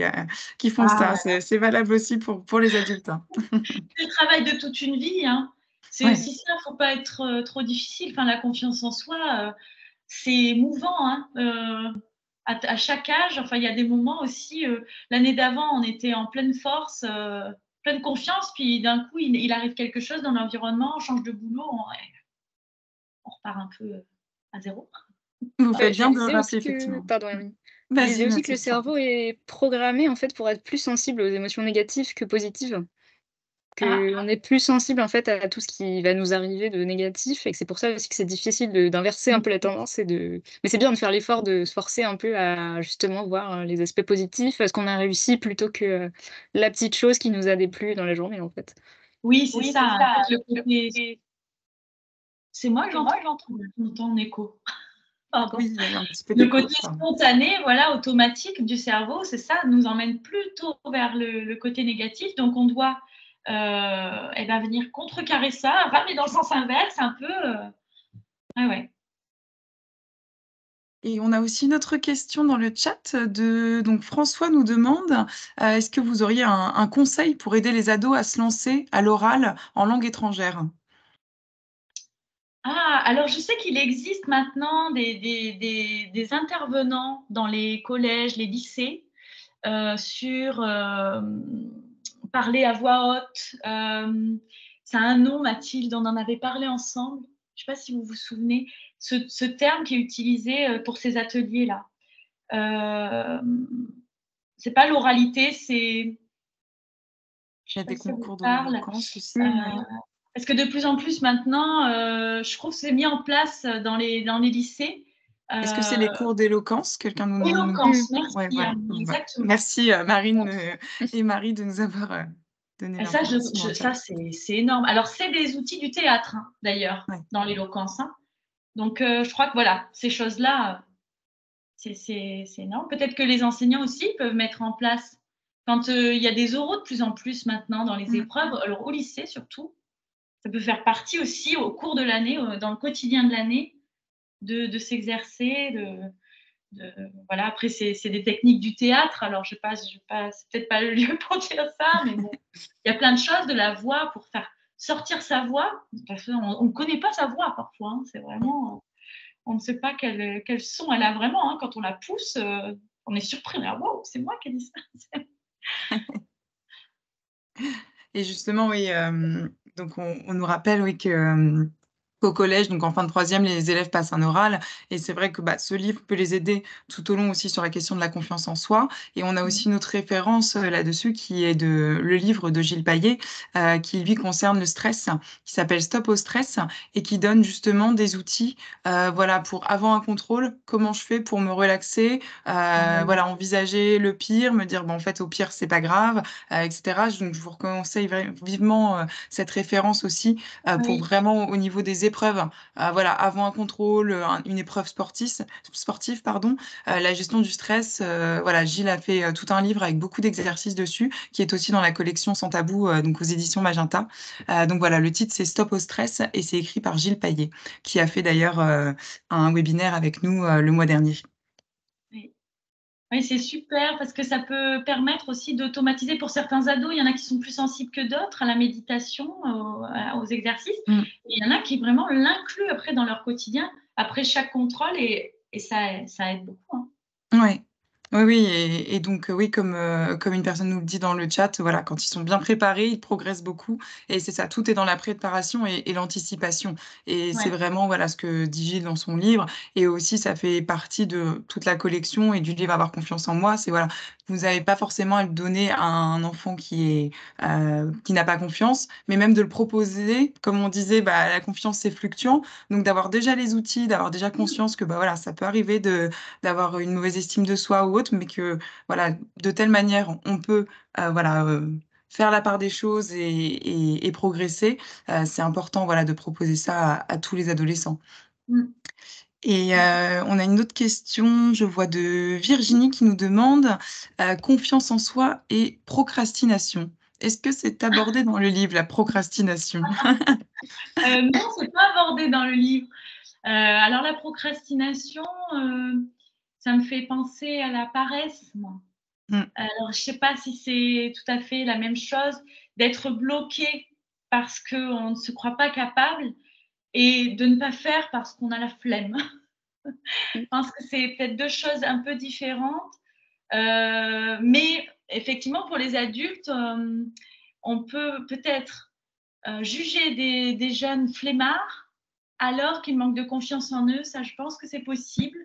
font Ah ça. ouais. C'est valable aussi pour les adultes, hein. C'est le travail de toute une vie, hein. C'est Ouais. aussi ça, faut pas être, trop difficile. Enfin, la confiance en soi, c'est mouvant, hein, à chaque âge. Enfin, il y a des moments aussi, l'année d'avant, on était en pleine force, pleine confiance, puis d'un coup, il arrive quelque chose dans l'environnement, on change de boulot, on repart un peu, à zéro. Vous faites Je bien me de le disais aussi rappeler que effectivement. pardon, Hermine. Il Vas-y, disait aussi que le Mathilde. cerveau est programmé, en fait, pour être plus sensible aux émotions négatives que positives. Ah, Qu'on est plus sensible, en fait, à tout ce qui va nous arriver de négatif et que c'est pour ça aussi que c'est difficile d'inverser un peu la tendance mais c'est bien de faire l'effort de se forcer un peu à justement voir, les aspects positifs, ce qu'on a réussi plutôt que, la petite chose qui nous a déplu dans la journée, en fait. oui, c'est ça. En fait, le côté... C'est moi, j'entends en écho. Pardon. Oui, il y a eu un petit peu Le d'écho, côté pardon. spontané, voilà, automatique du cerveau, c'est ça, nous emmène plutôt vers le côté négatif. Donc, on doit venir contrecarrer ça, ramener dans le sens inverse un peu. Ah ouais. Et on a aussi une autre question dans le chat donc François nous demande, est-ce que vous auriez un conseil pour aider les ados à se lancer à l'oral en langue étrangère? Ah, alors je sais qu'il existe maintenant des intervenants dans les collèges, les lycées, sur parler à voix haute. Ça a un nom, Mathilde, on en avait parlé ensemble. Je ne sais pas si vous vous souvenez, ce terme qui est utilisé pour ces ateliers-là. C'est pas l'oralité, c'est... Il y Je a sais pas des si ça vous concours parle. d'éloquence aussi, Euh, oui. Parce que de plus en plus maintenant, je trouve que c'est mis en place dans les lycées. Est-ce que c'est les cours d'éloquence? Quelqu'un nous... Éloquence, Ouais, merci voilà. Annie, Bon, bah, exactement. merci Marine et Marie de nous avoir donné Et ça, l'information dans le chat. ça c'est énorme. Alors, c'est des outils du théâtre, hein, d'ailleurs, Ouais. dans l'éloquence. Hein. Donc, je crois que voilà, ces choses-là, c'est énorme. Peut-être que les enseignants aussi peuvent mettre en place, quand il y a des oraux de plus en plus maintenant dans les épreuves, alors au lycée surtout, ça peut faire partie aussi au cours de l'année, dans le quotidien de l'année, de s'exercer, voilà. Après, c'est des techniques du théâtre, alors c'est peut-être pas le lieu pour dire ça, mais bon, il y a plein de choses de la voix pour faire sortir sa voix, parce qu'on ne connaît pas sa voix parfois, hein, c'est vraiment, on ne sait pas quel son elle a vraiment, hein, quand on la pousse, on est surpris, mais wow, c'est moi qui ai dit ça. Et justement, oui, donc on nous rappelle, oui, que qu'au collège, donc en fin de troisième, les élèves passent un oral. Et c'est vrai que bah, ce livre peut les aider tout au long aussi sur la question de la confiance en soi. Et on a aussi notre référence là-dessus qui est le livre de Gilles Payet, qui lui concerne le stress, qui s'appelle Stop au stress et qui donne justement des outils, voilà, pour avant un contrôle, comment je fais pour me relaxer, voilà, envisager le pire, me dire, bon, en fait, au pire, c'est pas grave, etc. Donc, je vous conseille vivement cette référence aussi pour Oui, vraiment au niveau des épreuves, voilà, avant un contrôle, une épreuve sportive, pardon, la gestion du stress. Voilà, Gilles a fait tout un livre avec beaucoup d'exercices dessus, qui est aussi dans la collection Sans Tabou, donc aux éditions Magenta. Donc voilà, le titre c'est Stop au stress et c'est écrit par Gilles Payet, qui a fait d'ailleurs un webinaire avec nous le mois dernier. oui. Oui, c'est super parce que ça peut permettre aussi d'automatiser pour certains ados. Il y en a qui sont plus sensibles que d'autres à la méditation, aux exercices. Mm. Et il y en a qui vraiment l'incluent après dans leur quotidien, après chaque contrôle, et ça aide beaucoup. Hein. Ouais. Oui, oui, et donc oui, comme une personne nous le dit dans le chat, voilà, quand ils sont bien préparés, ils progressent beaucoup. Et c'est ça, tout est dans la préparation et l'anticipation. Et c'est Ouais. vraiment voilà ce que dit Gilles dans son livre. Et aussi, ça fait partie de toute la collection et du livre Avoir confiance en moi. C'est voilà, vous n'avez pas forcément à le donner à un enfant qui n'a pas confiance, mais même de le proposer, comme on disait, bah, la confiance c'est fluctuant. Donc d'avoir déjà les outils, d'avoir déjà conscience que bah voilà, ça peut arriver d'avoir une mauvaise estime de soi ou autre, mais que voilà, de telle manière, on peut voilà, faire la part des choses et progresser. C'est important voilà, de proposer ça à tous les adolescents. Mm. Et on a une autre question, je vois de Virginie qui nous demande confiance en soi et procrastination. Est-ce que c'est abordé dans le livre, la procrastination? Non, c'est pas abordé dans le livre. Alors la procrastination, ça me fait penser à la paresse, moi. Mm. Alors, je sais pas si c'est tout à fait la même chose d'être bloqué parce qu'on ne se croit pas capable et de ne pas faire parce qu'on a la flemme. Je pense que c'est peut-être deux choses un peu différentes. Mais effectivement, pour les adultes, on peut peut-être juger des jeunes flemmards alors qu'ils manquent de confiance en eux. Ça, je pense que c'est possible.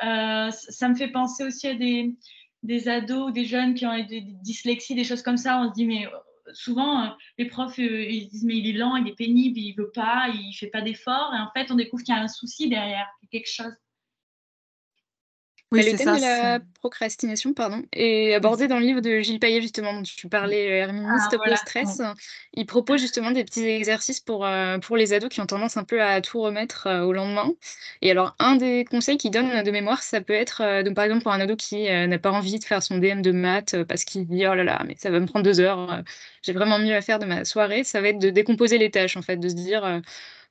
Ça me fait penser aussi à des ados ou des jeunes qui ont des dyslexies, des choses comme ça. On se dit, mais souvent, les profs, ils se disent, mais il est lent, il est pénible, il veut pas, il fait pas d'efforts. Et en fait, on découvre qu'il y a un souci derrière, quelque chose. Oui, Le c'est thème ça. de la procrastination, pardon, est abordé dans le livre de Gilles Payet, justement, dont tu parlais, Herminie, Ah, Stop le voilà. stress. Il propose justement des petits exercices pour les ados qui ont tendance un peu à tout remettre au lendemain. Et alors, un des conseils qu'il donne de mémoire, ça peut être, donc, par exemple, pour un ado qui n'a pas envie de faire son DM de maths parce qu'il dit, oh là là, mais ça va me prendre 2 heures, j'ai vraiment mieux à faire de ma soirée, ça va être de décomposer les tâches, en fait, de se dire,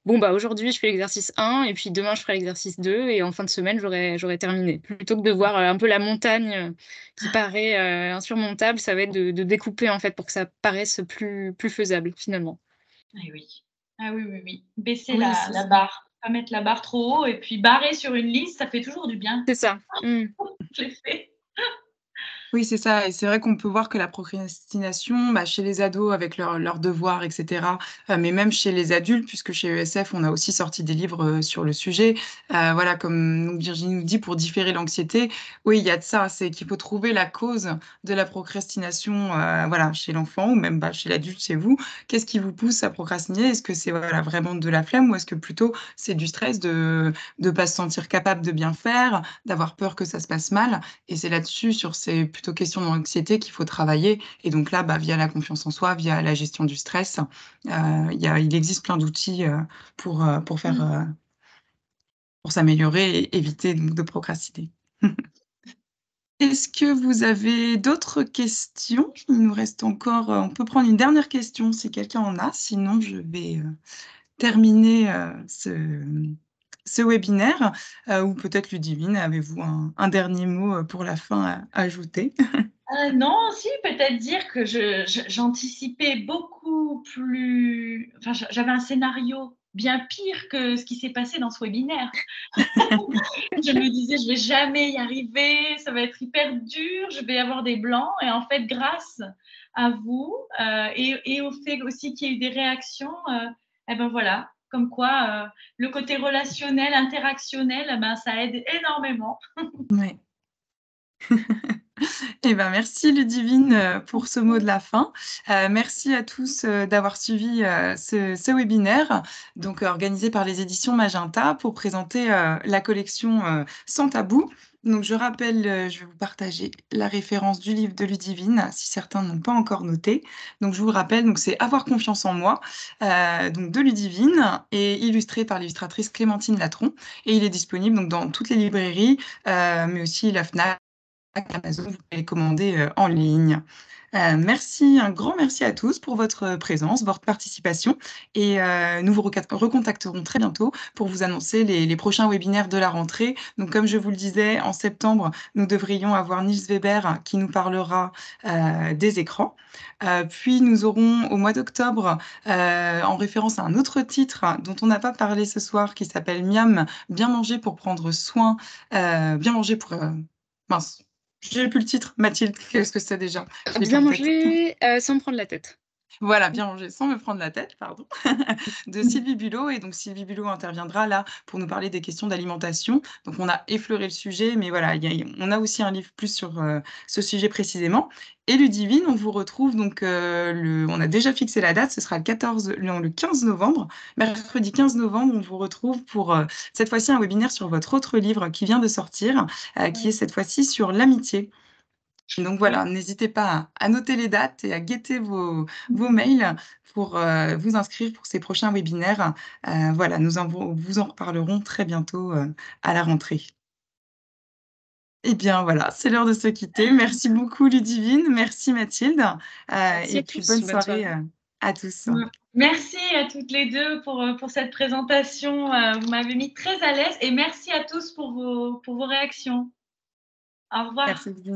bon, bah, aujourd'hui, je fais l'exercice 1 et puis demain, je ferai l'exercice 2 et en fin de semaine, j'aurai terminé. Plutôt que de voir, un peu la montagne, qui paraît, insurmontable, ça va être de découper, en fait, pour que ça paraisse plus faisable, finalement. Ah oui. Ah oui, oui, oui. Baisser Oui, la barre, pas mettre la barre trop haut et puis barrer sur une liste, ça fait toujours du bien. C'est ça. Mmh. Je l'ai fait. oui, c'est ça et c'est vrai qu'on peut voir que la procrastination, bah, chez les ados avec leurs devoirs et cetera, mais même chez les adultes puisque chez ESF, on a aussi sorti des livres, sur le sujet. Voilà, comme donc Virginie nous dit pour différer l'anxiété, oui, il y a de ça, c'est qu'il faut trouver la cause de la procrastination, voilà, chez l'enfant ou même, bah, chez l'adulte, chez vous. Qu'est-ce qui vous pousse à procrastiner? Est-ce que c'est, voilà, vraiment de la flemme ou est-ce que plutôt c'est du stress de pas se sentir capable de bien faire, d'avoir peur que ça se passe mal? Et c'est là-dessus, sur ces plutôt questions d'anxiété qu'il faut travailler et donc là, bah, via la confiance en soi, via la gestion du stress, il existe plein d'outils, pour faire, Mmh. pour s'améliorer et éviter donc de procrastiner. Est-ce que vous avez d'autres questions? Il nous reste encore, on peut prendre une dernière question si quelqu'un en a, sinon je vais, terminer, ce webinaire, ou peut-être Ludivine, avez-vous un dernier mot, pour la fin à ajouter? Non, si, peut-être dire que j'anticipais beaucoup plus enfin, j'avais un scénario bien pire que ce qui s'est passé dans ce webinaire. Je me disais: «Je vais jamais y arriver, ça va être hyper dur, je vais avoir des blancs» et en fait, grâce à vous, et au fait aussi qu'il y ait eu des réactions, et ben, voilà, comme quoi, le côté relationnel, interactionnel, eh ben, ça aide énormément. Ouais. Eh ben, merci Ludivine, pour ce mot de la fin. Merci à tous, d'avoir suivi, ce webinaire, donc organisé par les éditions Magenta pour présenter, la collection, Sans tabou. Donc je rappelle, je vais vous partager la référence du livre de Ludivine, si certains n'ont pas encore noté. Donc je vous le rappelle, donc c'est Avoir confiance en moi, donc de Ludivine et illustré par l'illustratrice Clémentine Latron et il est disponible donc dans toutes les librairies, mais aussi la Fnac, Amazon, vous pouvez les commander, en ligne. Merci, un grand merci à tous pour votre présence, votre participation et nous vous recontacterons très bientôt pour vous annoncer les prochains webinaires de la rentrée. Donc comme je vous le disais, en septembre, nous devrions avoir Niels Weber qui nous parlera, des écrans. Puis nous aurons au mois d'octobre, en référence à un autre titre dont on n'a pas parlé ce soir qui s'appelle Miam, bien manger pour prendre soin, bien manger pour, mince, j'ai plus le titre. Mathilde, qu'est-ce que c'est déjà? Je l'ai pas Bien en tête. manger, sans me prendre la tête. Voilà, bien manger sans me prendre la tête, pardon, de Sylvie Bulot et donc Sylvie Bulot interviendra là pour nous parler des questions d'alimentation. Donc on a effleuré le sujet, mais voilà, on a aussi un livre plus sur, ce sujet précisément et Ludivine, on vous retrouve donc, on a déjà fixé la date, ce sera le 15 novembre, mercredi 15 novembre, on vous retrouve pour, cette fois-ci un webinaire sur votre autre livre qui vient de sortir, qui est cette fois-ci sur l'amitié. Donc voilà, n'hésitez pas à noter les dates et à guetter vos mails pour, vous inscrire pour ces prochains webinaires. Voilà, nous vous en reparlerons très bientôt, à la rentrée. Eh bien voilà, c'est l'heure de se quitter. Merci beaucoup Ludivine, merci Mathilde, Merci et à puis tous, bonne bonne soirée, soirée. à tous. Merci à toutes les 2 pour cette présentation, vous m'avez mis très à l'aise et merci à tous pour vos réactions. Au revoir. Merci Ludivine.